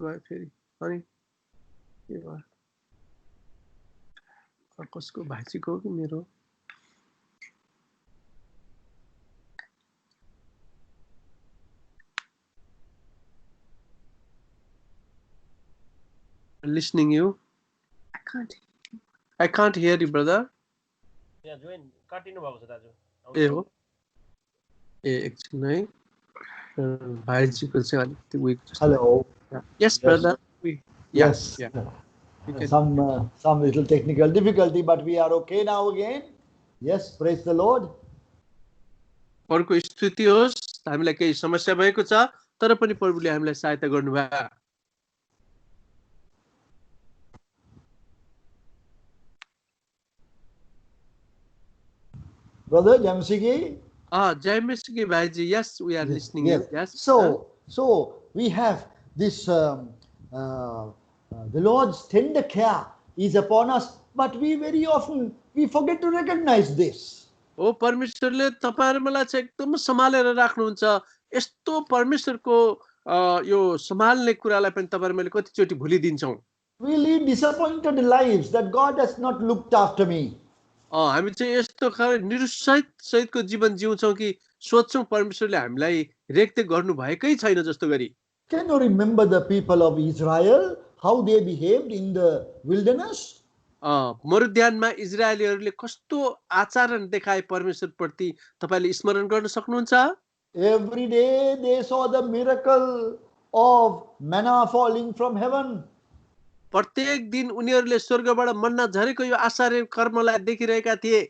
फेरि अनि कसको भाइचीको हो कि मेरो? Listening you. I can't hear you, brother. Yeah, join. Continue भएको छ दाजु. ए हो. एकछिन है. भाइजीको चाहिँ अलिकति weak. Hello. Yes, brother. Yes. Yeah. Some little technical difficulty, but we are okay now again. Yes, praise the Lord. परको स्तुति होस्, हामीलाई केही समस्या भएको छ, तर पनि प्रभुले हामीलाई सहायता गर्नुभयो। Brother Jamsigi? Jamsigi Bhaiji, yes, we are listening. Yes. So we have this, the Lord's tender care is upon us, but we very often, we forget to recognize this. ओ परमेश्वरले तपाईहरु मलाई चाहिँ एकदम सम्हालेर राख्नुहुन्छ। यस्तो परमेश्वरको यो सम्हाल्ने कुरालाई पनि तपाईहरु मैले कतिचोटी भुलिदिन्छौं। We lead disappointed lives that God has not looked after me. हामी चाहिँ यस्तो खाले निरुत्साहित सहितको जीवन जिउँछौँ कि सोच्छौँ परमेश्वरले हामीलाई रेखदेख गर्नु भएकै छैन जस्तो गरी। Can you remember the people of Israel, how they behaved in the wilderness? मरुध्यानमा इजरायलीहरूले कस्तो आचरण देखाए परमेश्वरप्रति तपाईले स्मरण गर्न सक्नुहुन्छ? Every day they saw the miracle of manna falling from heaven. प्रत्येक दिन उनीहरूले स्वर्गबाट मन्ना झरेको यो आश्चर्य कर्मलाई देखिरहेका थिए।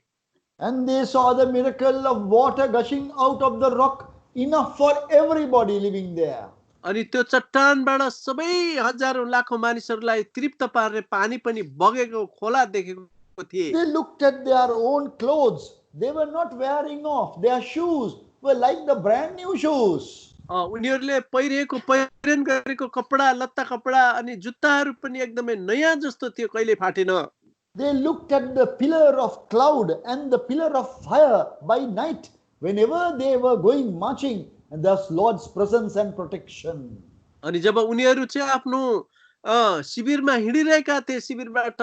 And they saw the miracle of water gushing out of the rock, enough for everybody living there. अनि त्यो चट्टानबाट सबै हजारौं लाखौं मानिसहरूलाई तृप्त पार्ने पानी पनि बगेको खोला देखेको थिए। They looked at their own clothes. They were not wearing off. Their shoes were like the brand new shoes. उनीहरूले पहिरन गरेको कपडा लत्ता कपडा अनि जुत्ताहरू पनि एकदमै नयाँ जस्तो थियो, कहिले फाटेन। They looked at the pillar of cloud and the pillar of fire by night whenever they were going marching, and thus Lord's presence and protection. अनि जब उनीहरू चाहिँ आफ्नो शिविरमा हिँडिरहेका थिए, शिविरबाट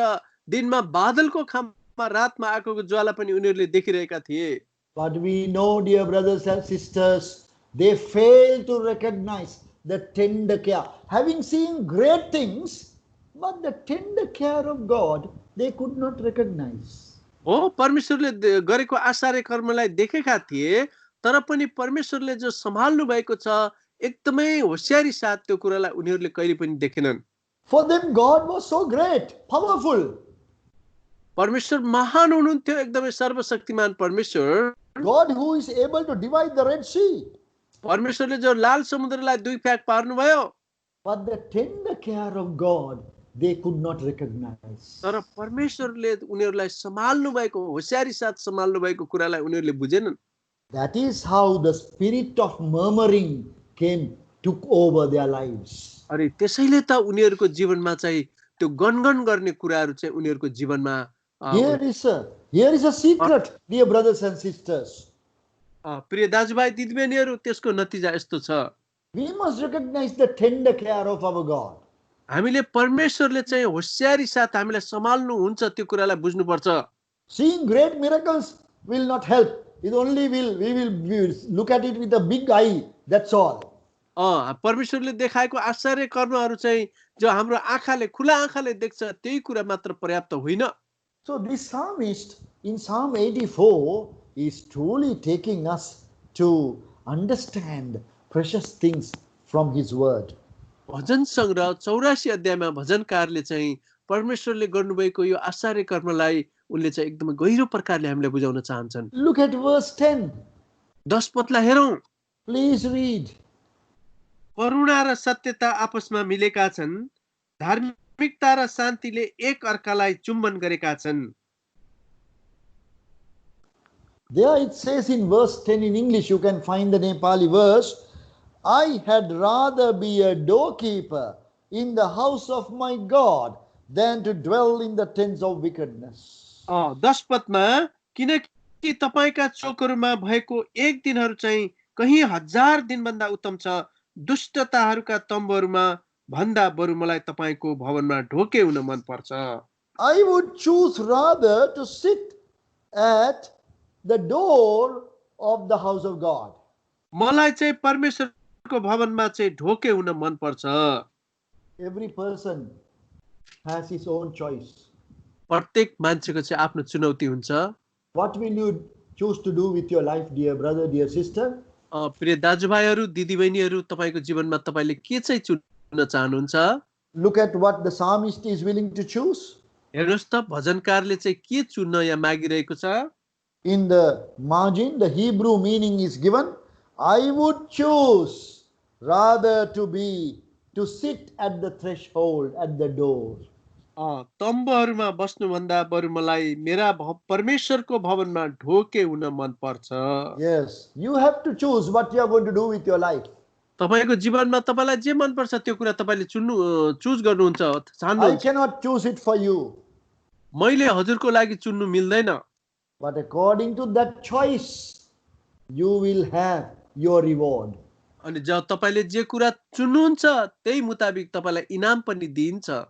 दिनमा बादलको खाममा रातमा आएको ज्वाला पनि उनीहरूले देखिरहेका थिए। But we know, dear brothers and sisters, they fail to recognize the tender care. Having seen great things, but the tender care of God, they could not recognize. हो, परमेश्वरले गरेको आश्चर्य कर्मलाई देखेका थिए, तर पनि परमेश्वरले जो सम्हाल्नु भएको छ एकदमै होशियारी साथ त्यो कुरालाई उनीहरूले कहिले पनि देखेनन्। For them God was so great, powerful. परमेश्वर महान हुनुहुन्थ्यो, एकदमै सर्वशक्तिमान परमेश्वर। God who is able to divide the Red Sea. परमेश्वरले जो लाल समुद्रलाई दुई फ्याक पार्नुभयो। But the tender care of God, they could not recognize. तर परमेश्वरले उनीहरूलाई सम्हाल्नु भएको, होशियारी साथ सम्हाल्नु भएको कुरालाई उनीहरूले बुझेनन्। That is how the spirit of murmuring took over their lives. अनि त्यसैले त उनीहरूको जीवनमा चाहिँ त्यो गनगन गर्ने कुराहरू चाहिँ उनीहरूको जीवनमा Here is a secret, dear brothers and sisters. प्रिय दाजुभाइ दिदीबहिनीहरू, त्यसको नतिजा यस्तो छ। We must recognize the tender care of our God. हामीले परमेश्वरले चाहिँ होशियारी साथ हामीलाई सम्हाल्नु हुन्छ त्यो कुरालाई बुझ्नुपर्छ। Seeing great miracles will not help. It only we will look at it with a big eye. That's all. परमेश्वरले देखाएको आश्चर्य कर्महरू चाहिँ जो हाम्रो आँखाले खुला आँखाले देख्छ त्यही कुरा मात्र पर्याप्त होइन। So this psalmist in Psalm 84 is truly taking us to understand precious things from his word. भजन संग्रह 84 अध्यायमा भजनकारले चाहिँ परमेश्वरले गर्नुभएको यो आश्चर्य कर्मलाई उनले चाहिँ एकदमै गहिरो प्रकारले हामीलाई बुझाउन चाहन्छन्। Look at verse 10. 10 पदलाई हेरौं। Please read. करुणा र सत्यता आपसमा मिलेका छन्, धार्मिकता र शान्तिले एक अर्कालाई चुम्बन गरेका छन्। There it says in verse 10 in English, you can find the Nepali verse, I had rather be a doorkeeper in the house of my God than to dwell in the tents of wickedness. 10 पदमा किनकि तपाईका चोकहरुमा भएको एक दिनहरु चाहिँ कहीं 1000 दिनभन्दा उत्तम छ, दुष्टताहरुका तम्बहरुमा भन्दा बरु मलाई तपाईको भवनमा ढोके हुन मन पर्छ। I would choose rather to sit at the door of the house of God. मलाई चाहिँ परमेश्वरको भवनमा चाहिँ ढोके हुन मन पर्छ। Every person has his own choice. प्रत्येक मान्छेको चाहिँ आफ्नो चुनौती हुन्छ। What will you choose to do with your life, dear brother, dear sister? प्रिय दाजुभाइहरु दिदीबहिनीहरु, तपाईको जीवनमा तपाईले के चाहिँ चुन्न चाहनुहुन्छ? Look at what the psalmist is willing to choose. हेर्नुस् त भजनकारले चाहिँ के चुन्न यहाँ मागिरहेको छ। In the margin, the Hebrew meaning is given. I would choose rather to sit at the threshold, at the door. तम्बहरुमा बस्नु भन्दा बरु मलाई मेरा परमेश्वरको भवनमा ढोके हुन मन पर्छ। Yes, you have to choose what you are going to do with your life. तपाईको जीवनमा तपाईलाई जे मन पर्छ त्यो कुरा तपाईले चुज गर्नुहुन्छ, चाहनुहुन्छ। I cannot choose it for you. मैले हजुरको लागि चुन्नु मिल्दैन। But according to that choice, you will have your reward. अनि जब तपाईले जे कुरा चुन्नुहुन्छ त्यही मुताबिक तपाईलाई इनाम पनि दिइन्छ।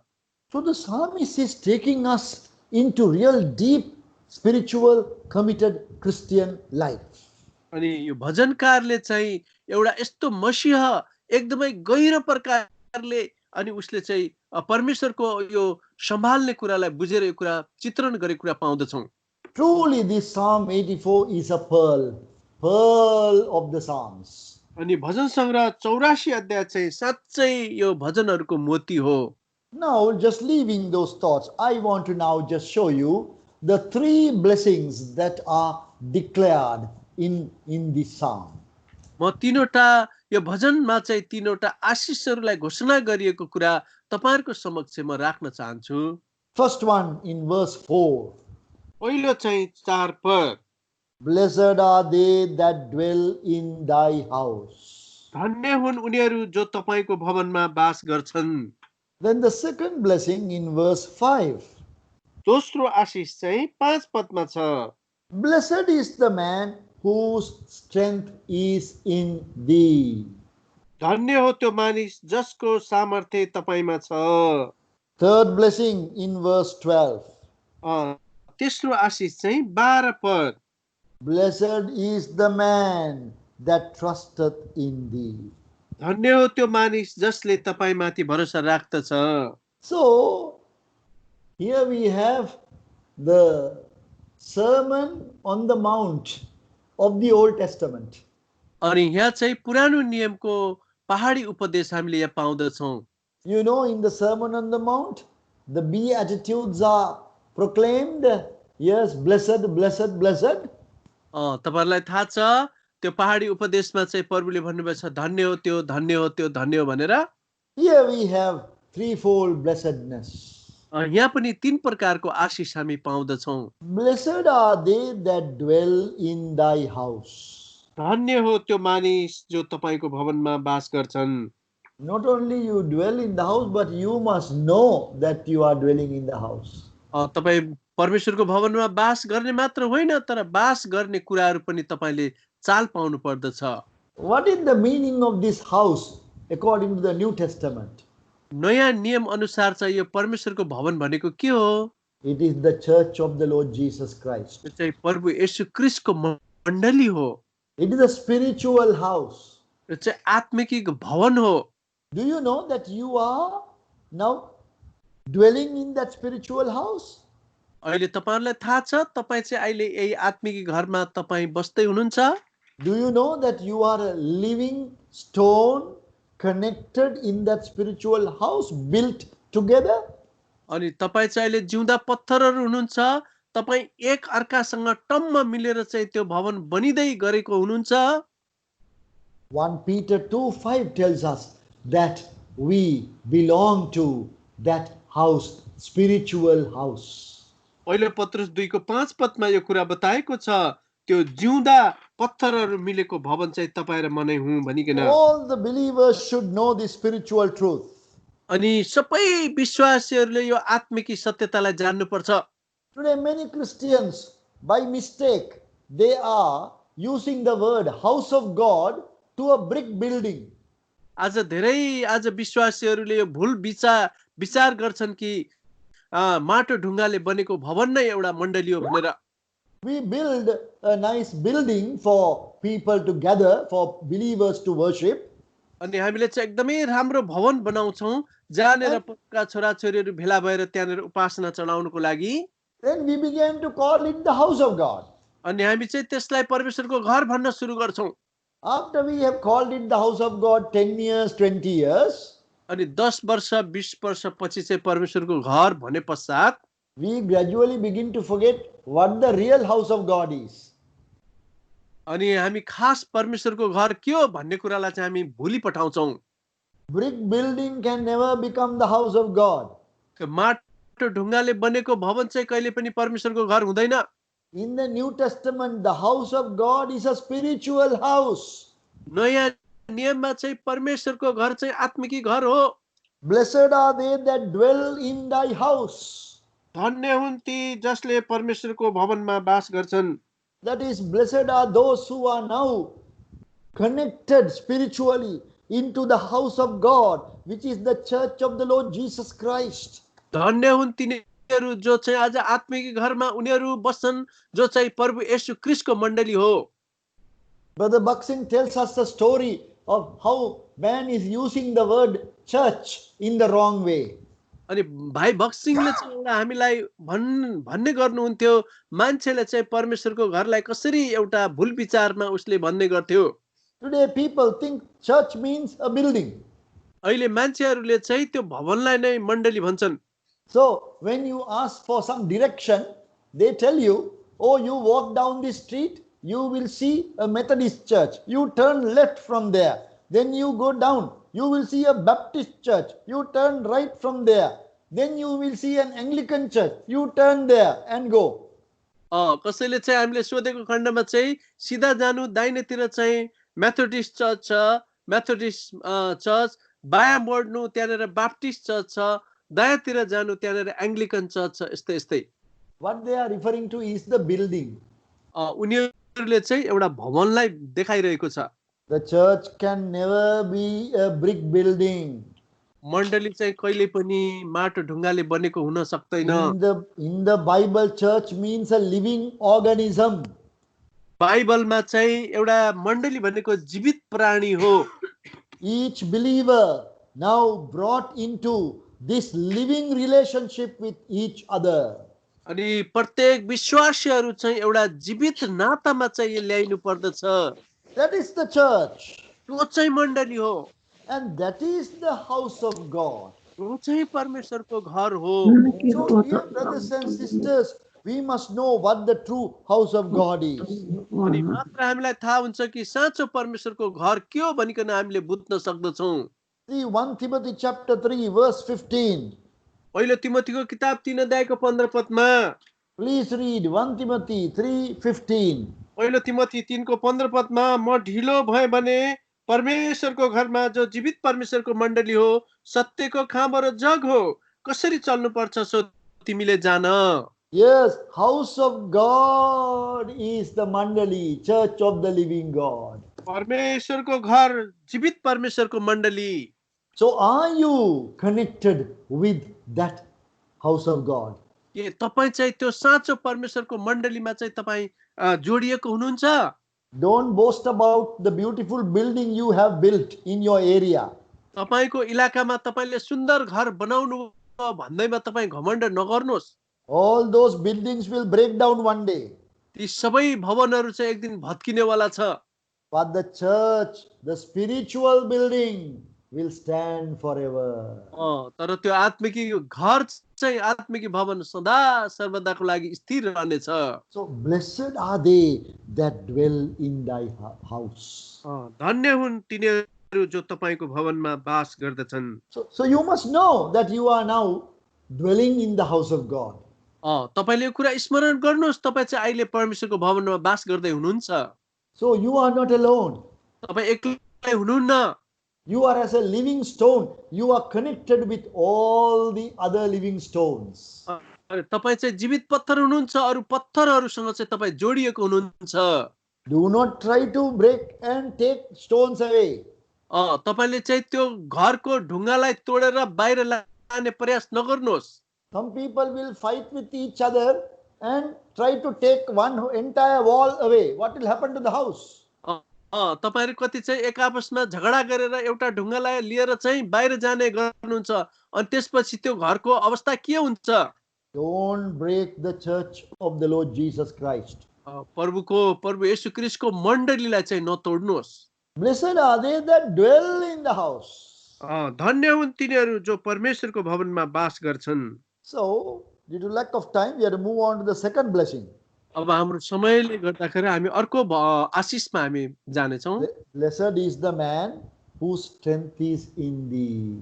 So the psalmist is taking us into real deep spiritual, committed Christian life. अनि यो भजनकारले चाहिँ एउटा यस्तो मसीहा एकदमै गहिरो प्रकारले अनि उसले चाहिँ परमेश्वरको यो सम्हाल्ने कुरालाई बुझेर यो कुरा चित्रण गरेको कुरा पाउँदछौँ। Truly, this Psalm 84 is a pearl of the Psalms. अनि भजन सङ्ग्रह 84 अध्याय चाहिँ साँच्चै यो भजनहरूको मोती हो। Now, just leaving those thoughts, I want to now just show you the 3 blessings that are declared in this psalm. म तीनवटा यो भजनमा चाहिँ तीनवटा आशिषहरूलाई घोषणा गरिएको कुरा तपाईहरुको समक्ष म राख्न चाहन्छु। First one in verse 4. पहिलो चाहिँ 4 पद, Blessed are they that dwell in thy house. धन्य हुन् उनीहरू जो तपाईको भवनमा वास गर्छन्। Then the second blessing in verse 5. दोस्रो आशिष चाहिँ 5 पदमा छ, Blessed is the man whose strength is in thee. धन्य हो त्यो मानिस जसको सामर्थ्य तपाईमा छ। Third blessing in verse 12. तेस्रो आशिष चाहिँ 12 पद, Blessed is the man that trusteth in thee. धन्य हो त्यो मानिस जसले तपाईमाथि भरोसा राख्दछ। So, here we have the Sermon on the Mount of the Old Testament. अनि यहाँ चाहिँ पुरानो नियमको पहाडी उपदेश हामीले यहाँ पाउँदछौँ। You know, in the Sermon on the Mount, the Beatitudes are proclaimed. Yes, blessed, blessed, blessed. तपाईहरुलाई थाहा छ त्यो पहाडी उपदेशमा चाहिँ प्रभुले भन्नुभएको छ धन्य हो त्यो, धन्य हो त्यो, धन्य हो भनेर। Here we have threefold blessedness. यहाँ पनि 3 प्रकारको आशिष हामी पाउँदछौँ। Blessed are they that dwell in thy house. धन्य हो त्यो मानिस जो तपाईको भवनमा वास गर्छन्। Not only you dwell in the house, but you must know that you are dwelling in the house. तपाई परमेश्वरको भवनमा वास गर्ने मात्र होइन तर वास गर्ने कुराहरू पनि तपाईले चाल पाउनु पर्दछ। What is the meaning of this house according to the New Testament? नयाँ नियम अनुसार चाहिँ यो परमेश्वरको भवन भनेको के हो? It is the church of the Lord Jesus Christ. यो चाहिँ प्रभु येशू ख्रीष्टको मण्डली हो। It is a spiritual house. यो चाहिँ आत्मिक भवन हो। Do you know that you are now dwelling in that spiritual house? अहिले तपाईहरुलाई थाहा छ तपाई चाहिँ अहिले यही आत्मिक घरमा तपाई बस्दै हुनुहुन्छ? Do you know that you are a living stone connected in that spiritual house built together? अनि तपाई चाहिँ अहिले जिउँदा पत्थरहरू हुनुहुन्छ, तपाई एक अर्कासँग टम्म मिलेर चाहिँ त्यो भवन बनिदै गरेको हुनुहुन्छ। 1 Peter 2:5 tells us that we belong to that house, spiritual house. पहिलो पत्रुस 2 को 5 पदमा यो कुरा बताएको छ त्यो जिउँदा पत्थरहरू मिलेको भवन चाहिँ तपाई र म नै हुँ भनिकन। All the believers should know this spiritual truth. अनि सबै विश्वासीहरूले यो आत्मिक सत्यतालाई जान्नु पर्छ। Today many Christians by mistake they are using the word house of God to a brick building. आज विश्वासीहरूले यो भुल विचार गर्छन् कि माटो ढुङ्गाले बनेको भवन नै एउटा मण्डली हो भनेर। We build a nice building for people to gather, for believers to worship. अनि हामीले चाहिँ एकदमै राम्रो भवन बनाउँछौँ जहाँनेर पक्का छोराछोरीहरू भेला भएर त्यहाँनेर उपासना चढाउनको लागि। Then we began to call it the house of God. अनि हामी चाहिँ त्यसलाई परमेश्वरको घर भन्न सुरु गर्छौँ। After we have called it the house of God 10 years, 20 years, अनि 10 वर्ष 20 वर्ष पछि चाहिँ परमेश्वरको घर भने पश्चात we gradually begin to forget what the real house of God is. अनि हामी खास परमेश्वरको घर के हो भन्ने कुरालाई चाहिँ हामी भुली पठाउँछौँ। Brick building can never become the house of God. माटो ढुङ्गाले बनेको भवन चाहिँ कहिले पनि परमेश्वरको घर हुँदैन। In the New Testament, the house of God is a spiritual house. नयाँ नियममा चाहिँ परमेश्वरको घर चाहिँ आत्मिकी घर हो। Blessed are they that dwell in thy house. धन्य हुन् ती जसले परमेश्वरको भवनमा वास गर्छन्। That is, blessed are those who are now connected spiritually into the house of God, which is the church of the Lord Jesus Christ. धन्य हुन् उनीहरू जो चाहिँ आज आत्मिक घरमा उनीहरू बस्छन् जो चाहिँ प्रभु येशू ख्रीष्टको मण्डली हो। Brother Buxing tells us the story of how man is using the word church in the wrong way. अनि भाइ बक्सिङले चाहिँ एउटा हामीलाई भन्ने गर्नुहुन्थ्यो मान्छेले चाहिँ परमेश्वरको घरलाई कसरी एउटा भुल विचारमा उसले भन्ने गर्थ्यो। Today people think church means a building. अहिले मान्छेहरूले चाहिँ त्यो भवनलाई नै मण्डली भन्छन्। So when you ask for some direction, they tell you, oh, you walk down this street, you will see a Methodist church. You turn left from there. Then you go down, you will see a Baptist church. You turn right from there. Then you will see an Anglican church. You turn there and go. कसैले चाहिँ हामीले सोधेको खण्डमा चाहिँ सिधा जानु, दाहिनेतिर चाहिँ Methodist church छ, मेथोडिस्ट चर्च, बायाँ मोड्नु त्यहाँनिर बाप्टिस्ट चर्च छ, दायाँतिर जानु त्यहाँनिर एङ्ग्लिकन चर्च छ, यस्तै यस्तै। What they are referring to is the building. उनीहरूले चाहिँ एउटा भवनलाई देखाइरहेको छ। The church can never be a brick building. मण्डली चाहिँ कहिले पनि माटो ढुङ्गाले बनेको हुन सक्दैन। In the Bible, church means a living organism. बाइबलमा चाहिँ एउटा मण्डली भनेको जीवित प्राणी हो। Each believer now brought into this living relationship with each other. अनि प्रत्येक विश्वासीहरू चाहिँ एउटा जीवित नातामा चाहिँ ल्याइनु पर्दछ। That is the church. त्यो चाहिँ मण्डली हो। And that is the house of God. त्यो चाहिँ परमेश्वरको घर हो। So dear brothers and sisters, we must know what the true house of God is. अनि मात्र हामीलाई थाहा हुन्छ कि साँचो परमेश्वरको घर के हो भनिकन हामीले बुझ्न सक्दछौँ। See 1 Timothy chapter 3 verse 15. पहिलो तिमोथीको किताब 3 अध्यायको 15 पदमा। Please read 1 Timothy 3:15. पहिलो तिमोथी 3 को 15 पदमा, म ढिलो भए भने परमेश्वरको घरमा जो जीवित परमेश्वरको मण्डली हो, सत्यको खाँबो र जग हो, कसरी चल्नु पर्छ सो तिमीले जान। Yes, house of God is the mandali, church of the living God. परमेश्वरको घर जीवित परमेश्वरको मण्डली। So are you connected with that house of God? के तपाई चाहिँ त्यो साँचो परमेश्वरको मण्डलीमा चाहिँ तपाई जोडिएको हुनुहुन्छ? Don't boast about the beautiful building you have built in your area. तपाईको इलाकामा तपाईले सुन्दर घर बनाउनु भन्दैमा तपाई घमण्ड नगर्नुहोस्। All those buildings will break down one day. ती सबै भवनहरू चाहिँ एक दिन भत्किनेवाला छ। But the church, the spiritual building, will stand forever. तर त्यो आत्मिकी घर चाहिँ आत्मिकी भवन सदा सर्वदाको लागि स्थिर रहनेछ। So blessed are they that dwell in thy house. धन्य हुन् तिनीहरू जो तपाईको भवनमा वास गर्दछन्। So you must know that you are now dwelling in the house of God. तपाईले कुरा स्मरण गर्नुहोस्, तपाई चाहिँ अहिले परमेश्वरको भवनमा वास गर्दै हुनुहुन्छ। So you are not alone. तपाई एक्लै हुनुहुन्न। You are as a living stone. You are connected with all the other living stones. तपाई चाहिँ जीवित पत्थर हुनुहुन्छ, अरु पत्थरहरुसँग चाहिँ तपाई जोडिएको हुनुहुन्छ। Do not try to break and take stones away. तपाईले चाहिँ त्यो घरको ढुङ्गालाई तोडेर बाहिर लाने प्रयास नगर्नुहोस्। Some people will fight with each other and try to take one entire wall away. What will happen to the house? तपाईहरु कति चाहिँ एक आपसमा झगडा गरेर एउटा ढुङ्गालाई लिएर चाहिँ बाहिर जाने गर्नुहुन्छ, अनि त्यसपछि त्यो घरको अवस्था के हुन्छ? Don't break the church of the Lord Jesus Christ. प्रभु येशू ख्रीष्टको मण्डलीलाई चाहिँ नतोड्नुहोस्। Blessed are they that dwell in the house. धन्य हुन् तिनीहरू जो परमेश्वरको भवनमा वास गर्छन्। So, due to lack of time, we have to move on to the second blessing. अब हाम्रो समयले गर्दाखेरि हामी अर्को आशीषमा हामी जाने छौं। Blessed is the man whose strength is in thee.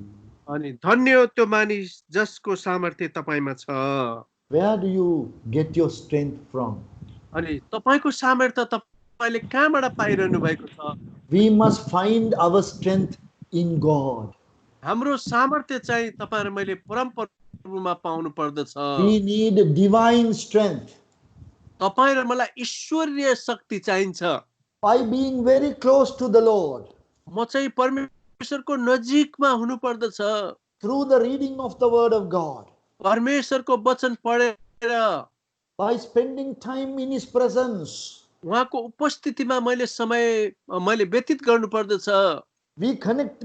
अनि धन्य हो त्यो मानिस जसको सामर्थ्य तपाईमा छ। Where do you get your strength from? अनि तपाईको सामर्थ्य तपाईले कहाँबाट पाइरहनु भएको छ? We must find our strength in God. हाम्रो सामर्थ्य चाहिँ तपाई र मैले परमप्रभुमा पाउनु पर्दछ। We need divine strength. तपाई र मलाई ईश्वरीय शक्ति चाहिन्छ। By being very close to the Lord. म चाहिँ परमेश्वरको नजिकमा हुनु पर्दछ। Through the reading of the word of God. परमेश्वरको वचन पढेर by spending time in His presence, उहाँको उपस्थितिमा मैले व्यतीत गर्नुपर्दछ। we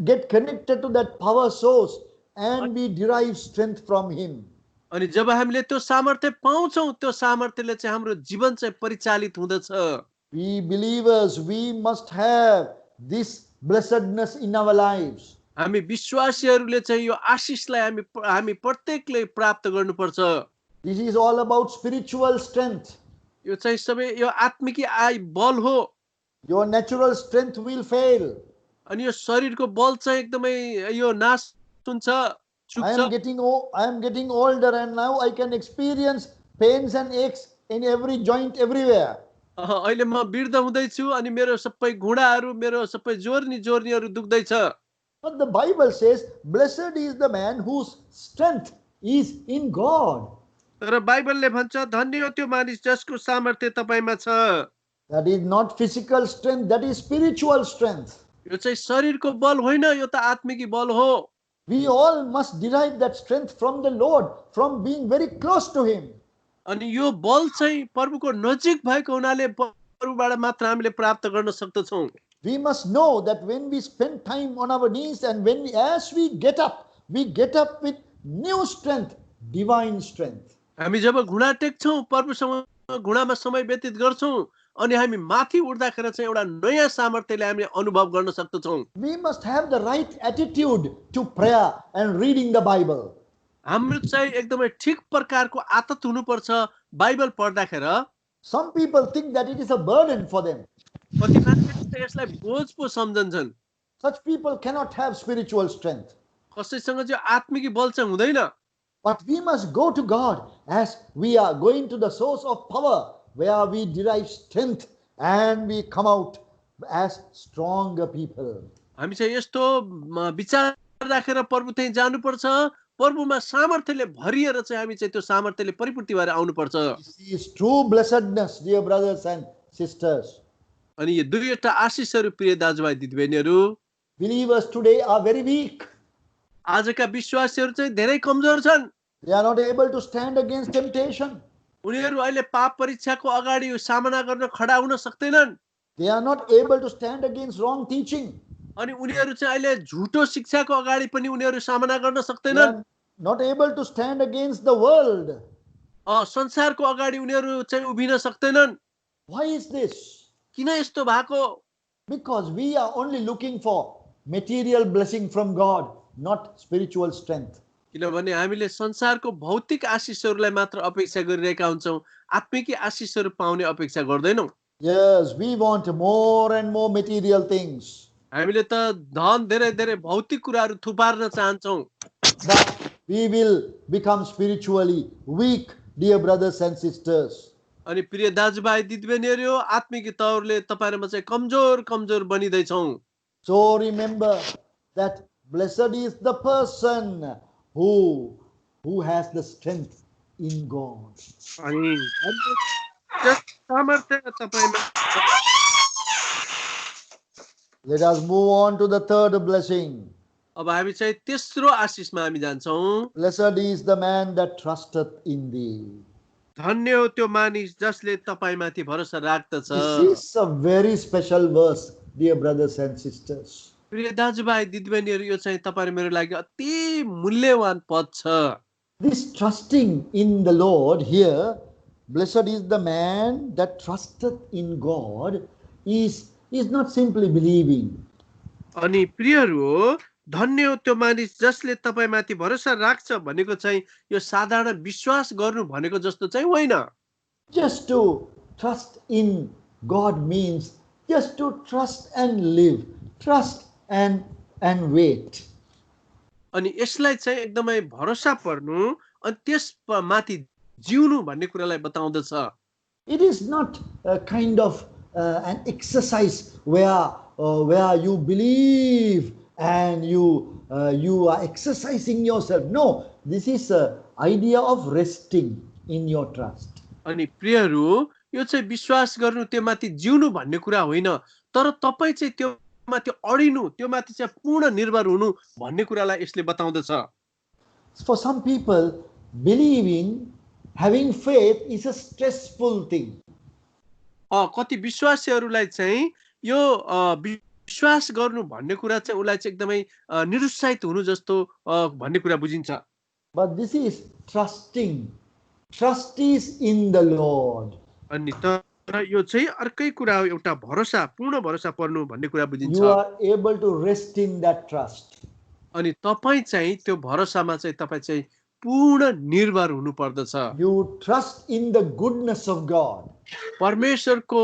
get connected to that power source and we derive strength from Him. अनि जब हामीले त्यो सामर्थ्य पाउँछौँ, त्यो सामर्थ्यले चाहिँ हाम्रो जीवन चाहिँ परिचालित हुँदछ। We believers, we must have this blessedness in our lives. हामी विश्वासीहरूले चाहिँ यो आशिषलाई हामी प्रत्येकले प्राप्त गर्नुपर्छ। This is all about spiritual strength. यो चाहिँ सबै यो आत्मिकी बल हो। Your natural strength will fail. अनि यो शरीरको बल चाहिँ एकदमै यो नाश हुन्छ, I चुक्छ। am getting older and now I can experience pains and aches in every joint everywhere. अहिले म वृद्ध हुँदैछु अनि मेरो सबै घुँडाहरू, मेरो सबै जोर्नीहरू दुख्दैछ। But the Bible says, blessed is the man whose strength is in God. तर बाइबलले भन्छ धन्य हो त्यो मानिस जसको सामर्थ्य तपाईमा छ। That is not physical strength, that is spiritual strength. यो चाहिँ शरीरको बल होइन, यो त आत्मिकी बल हो। We all must derive that strength from the Lord, from being very close to Him. अनि यो बल चाहिँ प्रभुको नजिक भएको हुनाले प्रभुबाट मात्र हामीले प्राप्त गर्न सक्दछौँ। We must know that when we spend time on our knees and as we get up with new strength, divine strength. हामी जब घुँडा टेक्छौँ, प्रभुसँग घुँडामा समय व्यतीत गर्छौँ, अनि हामी माथि उठ्दाखेरि चाहिँ एउटा नयाँ सामर्थ्यले हामीले अनुभव गर्न सक्दछौँ। We must have the right attitude to prayer and reading the Bible. हाम्रो चाहिँ एकदमै ठिक प्रकारको आदत हुनुपर्छ बाइबल पढ्दाखेरि। Some people think that it is a burden for them. कति मान्छेले यसलाई बोझ पो सम्झन्छन्। Such people cannot have spiritual strength. कसैसँग चाहिँ आत्मिकी बल चाहिँ हुँदैन। But we must go to God as we are going to the source of power, where we derive strength and we come out as stronger people. हामी चाहिँ यस्तो विचार राखेर प्रभु त्यही जानुपर्छ, प्रभुमा सामर्थ्यले भरिएर चाहिँ हामी चाहिँ त्यो सामर्थ्यले परिपूर्ति भएर आउनुपर्छ। This is true blessedness, dear brothers and sisters. अनि यो दुईवटा आशिषहरू प्रिय दाजुभाइ दिदीबहिनीहरू, Believers today are very weak. आजका विश्वासीहरू चाहिँ धेरै कमजोर छन्। They are not able to stand against temptation. उनीहरू अहिले पाप परीक्षाको अगाडि सामना गर्न खडा हुन सक्दैनन्। They are not able to stand against wrong teaching. अनि उनीहरू चाहिँ अहिले झुटो शिक्षाको अगाडि पनि उनीहरू सामना गर्न They सक्दैनन्। are not able to stand against the world. संसारको अगाडि उनीहरू चाहिँ उभिन सक्दैनन्। Why is this? किन यस्तो भएको? Because we are only looking for material blessing from God, not spiritual strength. किनभने हामीले संसारको भौतिक आशिषहरूलाई मात्र अपेक्षा गरिरहेका हुन्छौँ, आत्मिक आशिषहरू पाउने अपेक्षा गर्दैनौँ। Yes, we want more and more material things. हामीले त धन धेरै भौतिक कुराहरू थुपार्न चाहन्छौँ। But we will become spiritually weak, dear brothers and sisters. अनि प्रिय दाजुभाइ दिदीबहिनीहरू, आत्मिक तौरले तपाईहरुमा चाहिँ कमजोर बनिदैछौँ। So remember that blessed is the person who has the strength in God. अनि सामर्थ्य तपाईमा। Let us move on to the third blessing. अब हामी चाहिँ तेस्रो आशिषमा हामी जान्छौँ। Blessed is the man that trusteth in thee. धन्य हो त्यो मानिस जसले तपाईमाथि भरोसा राख्दछ। This is a very special verse, dear brothers and sisters. प्रिय दाजुभाइ दिदीबहिनीहरू, यो चाहिँ तपाईहरु मेरो लागि अति मूल्यवान पद छ। This trusting in the Lord here, blessed is the man that trusteth in God, is not simply believing. अनि प्रियहरू, धन्य हो त्यो मानिस जसले तपाईमाथि भरोसा राख्छ भनेको चाहिँ यो साधारण विश्वास गर्नु भनेको जस्तो चाहिँ होइन। Just to trust in God means just to trust and live, trust and wait. अनि यसलाई चाहिँ एकदमै भरोसा पर्नु अनि त्यसमाथि जिउनु भन्ने कुरालाई बताउँदछ। It is not a kind of an exercise where you believe and you are exercising yourself. No, this is an idea of resting in your trust. अनि प्रियहरू, यो चाहिँ विश्वास गर्नु त्योमाथि जिउनु भन्ने कुरा होइन, तर तपाई चाहिँ त्योमाथि अडिनु, त्योमाथि चाहिँ पूर्ण निर्भर हुनु भन्ने कुरालाई यसले बताउँदछ। For some people, believing, having faith is a stressful thing. कति विश्वासीहरूलाई चाहिँ यो विश्वास गर्नु भन्ने कुरा चाहिँ उसलाई चाहिँ एकदमै निरुत्साहित हुनु जस्तो भन्ने कुरा बुझिन्छ. But this is trusting. Trust is in the Lord. अनि तर यो चाहिँ अर्कै कुरा हो, एउटा भरोसा, पूर्ण भरोसा पर्नु भन्ने कुरा बुझिन्छ. You are able to rest in that trust. अनि तपाईँ चाहिँ त्यो भरोसामा चाहिँ तपाईँ चाहिँ पूर्ण निर्भर हुनु पर्दछ. You trust in the goodness of God. परमेश्वरको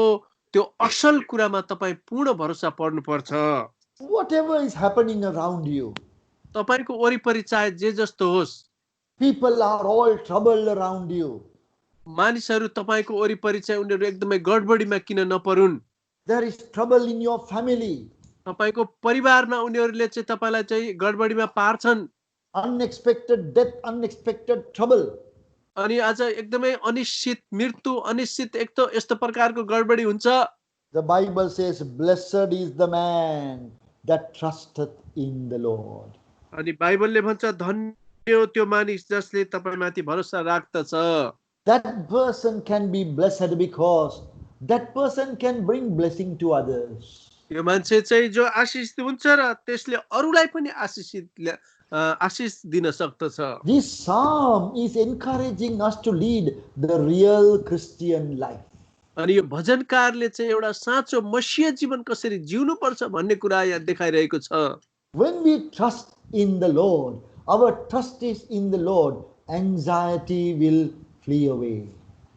त्यो असल कुरामा तपाईँ पूर्ण भरोसा पर्नुपर्छ. Whatever is happening around you, तपाईको वरिपरि चाहे जे जस्तो होस्, people are all troubled around you. मानिसहरू तपाईको वरिपरि चाहिँ उनीहरू एकदमै गडबडीमा किन नपरुन्. There is trouble in your family. तपाईको परिवारमा उनीहरूले चाहिँ तपाईलाई चाहिँ गडबडीमा पार्छन्. Unexpected death, unexpected trouble. अनि आज एकदमै अनिश्चित मृत्यु, अनिश्चित एक त यस्तो प्रकारको गडबडी हुन्छ. The Bible says, blessed is the man that trusteth in the Lord. अनि बाइबलले भन्छ धन्य हो त्यो मानिस जसले तपाईमाथि भरोसा राख्दछ. That person can be blessed because that person can bring blessing to others. यो मान्छे चाहिँ जो आशिषित हुन्छ र त्यसले अरूलाई पनि आशिष दिन सक्दछ. This psalm is encouraging us to lead the real Christian life. अनि यो भजनकारले चाहिँ एउटा साँचो मसीह जीवन कसरी जिउनु पर्छ भन्ने कुरा यहाँ देखाइरहेको छ. When we trust in the Lord, our trust is in the Lord, anxiety will flee away.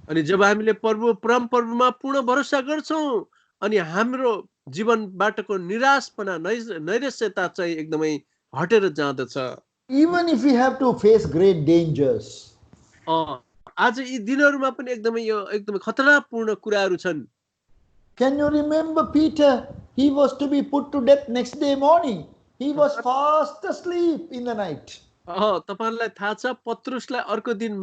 अनि जब हामीले परम प्रभुमा पूर्ण भरोसा गर्छौं अनि हाम्रो जीवनबाटको निराशपना नैराश्यता चाहिँ एकदमै हटेर जाँदछ. Even if we have to face great dangers. आज यी दिनहरुमा पनि एकदमै खतरापूर्ण कुराहरू छन्. Can you remember Peter? He was to be put to death next day morning. He was fast asleep in the night. तपाईलाई थाहा छ पत्रुसलाई अर्को दिन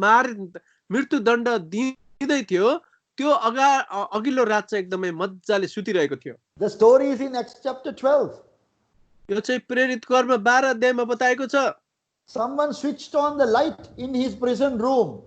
मृत्युदण्ड दिँदै थियो, त्यो अघिल्लो रात चाहिँ एकदमै मज्जाले सुतिरहेको थियो. The story is in Acts chapter 12. यो चाहिँ प्रेरित कर्म 12 अध्यायमा बताएको छ. Someone switched on the light in his prison room.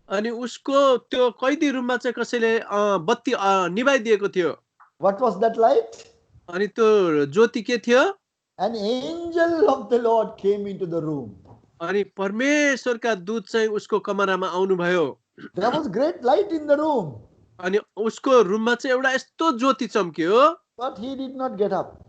अनि उसको त्यो कैदी रुममा चाहिँ कसैले बत्ती निभाइदिएको थियो. What was that light? अनि त्यो ज्योति के थियो? An angel of the Lord came into the room. अनि परमेश्वरका दूत चाहिँ उसको कमरामा आउनुभयो. There was great light in the room. अनि उसको रुममा चाहिँ एउटा यस्तो ज्योति चम्क्यो. But he did not get up.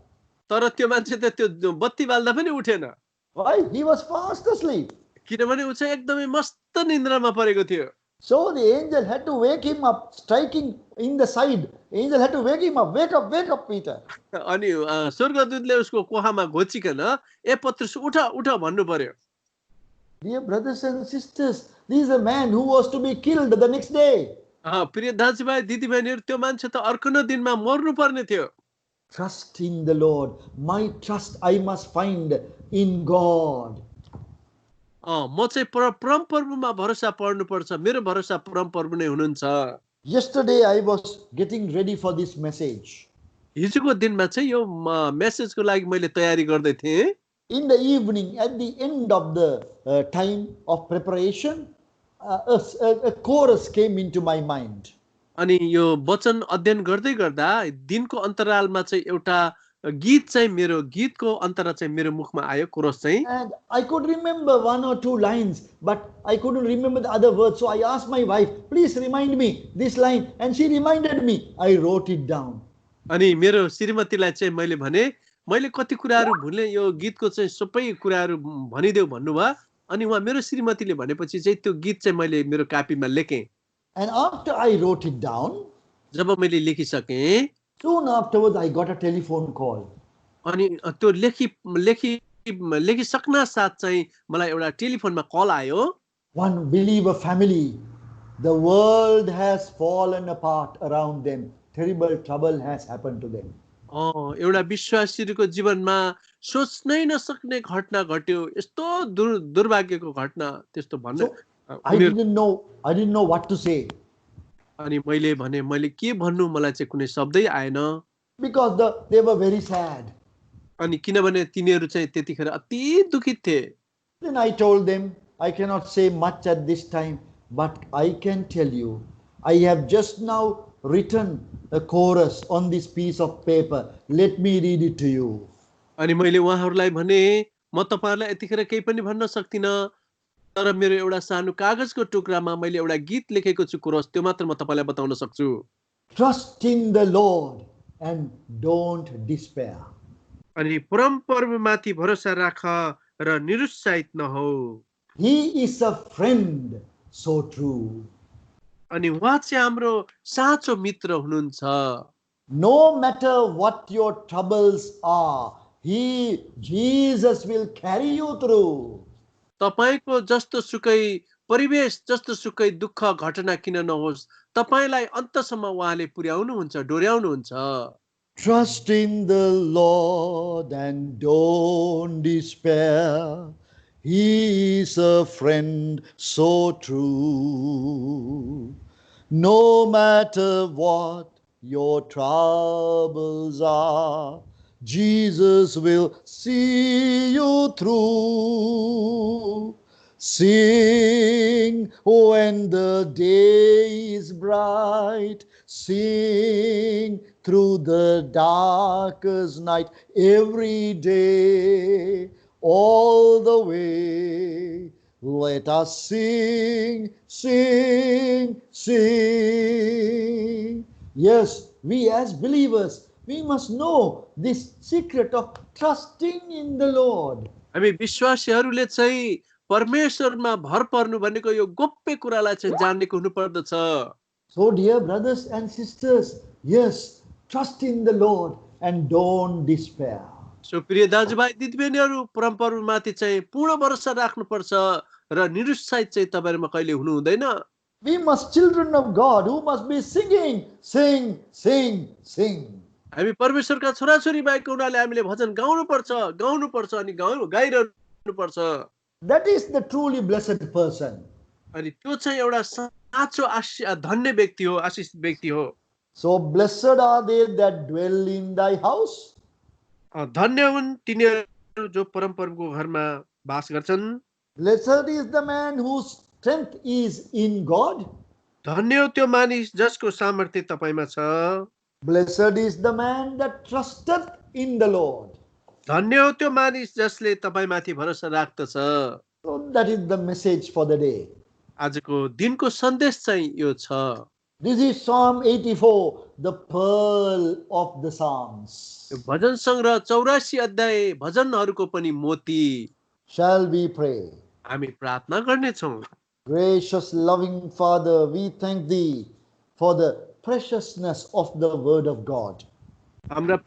तर त्यो मान्छे त त्यो बत्ती बाल्दा पनि उठेन. Why? He was fast asleep. किनभने उ चाहिँ एकदमै मस्त निन्द्रामा परेको थियो. So the angel had to wake him up, striking in the side. Angel had to wake him up. Wake up, Peter. अनि स्वर्गदूतले उसको कोहामा घोचिकन ए पत्रुस उठ भन्नु पर्यो. Dear brothers and sisters, this is a man who was to be killed the next day. प्रिय दाजुभाइ दिदीबहिनीहरु, त्यो मान्छे त अर्को दिनमा मर्नु पर्ने थियो. Trust in the Lord. My trust I must find in God. म चाहिँ परम प्रभुमा भरोसा पर्नु पर्छ. मेरो भरोसा परम प्रभु नै हुनुहुन्छ. Yesterday I was getting ready for this message. हिजोको दिनमा चाहिँ यो मेसेजको लागि मैले तयारी गर्दै थिएँ. In the evening, at the end of the time of preparation, a chorus came into my mind. अनि यो वचन अध्ययन गर्दै गर्दा दिनको अन्तरालमा चाहिँ एउटा गीत चाहिँ गीतको अन्तरा चाहिँ मेरो मुखमा आयो, कोरस चाहिँ. And I could remember one or two lines, but I couldn't remember the other words. So I asked my wife, please remind me this line. And she reminded me. I wrote it down. अनि मेरो श्रीमतीलाई चाहिँ मैले भने, मैले कति कुराहरू भुले, यो गीतको चाहिँ सबै कुराहरू भनिदेऊ भन्नुभयो. अनि उहाँ मेरो श्रीमतीले भनेपछि चाहिँ त्यो गीत चाहिँ मैले मेरो कापीमा लेखेँ. And after I wrote it down, जब मैले लेखिसकेँ, soon afterwards I got a telephone call. अनि त्यो लेखिसक्न साथ चाहिँ मलाई एउटा टेलिफोनमा कल आयो. One believer family, the world has fallen apart around them. Terrible trouble has happened to them. एउटा विश्वासीको जीवनमा सोच्नै नसक्ने घटना घट्यो. यस्तो दुर्भाग्यको घटना त्यस्तो भन्नु. I didn't know what to say. अनि मैले भने मैले के भन्नु, मलाई चाहिँ कुनै शब्दै आएन. Because they were very sad. अनि किनभने तिनीहरू चाहिँ त्यतिखेर अति दुखित थिए. Then I told them, I cannot say much at this time, but I can tell you, I have just now written a chorus on this piece of paper. Let me read it to you. अनि मैले उहाँहरूलाई भने म तपाईहरुलाई यतिखेर केही पनि भन्न सक्दिनँ, तर मेरो एउटा सानो कागजको टुक्रामा मैले एउटा गीत लेखेको छु कोरस, त्यो मात्र म तपाईलाई बताउन सक्छु। Trust in the Lord and don't despair. अनि परमप्रभुमाथि भरोसा राख र निरुत्साहित नहौ। He is a friend so true. अनि उहाँ चाहिँ हाम्रो साँचो मित्र हुनुहुन्छ। No matter what your troubles are, Jesus will carry you through. तपाईको जस्तो सुकै परिवेश, जस्तो सुकै दुःख घटना किन नहोस्, तपाईलाई अन्तसम्म उहाँले पुर्याउनुहुन्छ, डोर्याउनुहुन्छ। Trust in the Lord and don't despair. He is a friend so true. No matter what your troubles are, Jesus will see you through. Sing when the day is bright, sing through the darkest night, every day, all the way. Let us sing, sing, sing. Yes, we as believers, we must know this secret of trusting in the Lord. हामी विश्वासीहरूले चाहिँ परमेश्वरमा भर पर्नु भनेको यो गोप्य कुरालाई चाहिँ जानेको हुनुपर्दछ। So dear brothers and sisters, yes, trust in the Lord and don't despair. So प्रिय दाजुभाइ दिदीबहिनीहरू, परमप्रभुमाथि चाहिँ पूर्ण भरोसा राख्नुपर्छ र निरुत्साहित चाहिँ तपाईहरुमा कहिले हुनु हुँदैन। We must children of God who must be singing, sing, sing, sing. हामी परमेश्वरका छोराछोरी भएको हुनाले हामीले भजन गाउनुपर्छ अनि गाइरहनु पर्छ। That is the truly blessed person. अनि त्यो चाहिँ एउटा साँचो धन्य व्यक्ति हो, आशिषित व्यक्ति हो। So blessed are they that dwell in thy house. धन्य हुन् तिनीहरू जो परमप्रभुको घरमा वास गर्छन्। Blessed is the man whose strength is in God. धन्य हो त्यो मानिस जसको सामर्थ्य तपाईमा छ। Blessed is the man that trusteth in the Lord. धन्य हो त्यो मानिस जसले तपाईमाथि भरोसा राख्दछ। So that is the message for the day. आजको दिनको सन्देश चाहिँ यो छ। This is Psalm 84, the pearl of the Psalms. भजन संग्रह 84 अध्याय भजनहरूको पनि मोती। Shall we pray? हामी प्रार्थना गर्नेछौँ। Gracious loving Father, we thank thee for the preciousness of the word of God. हाम्रा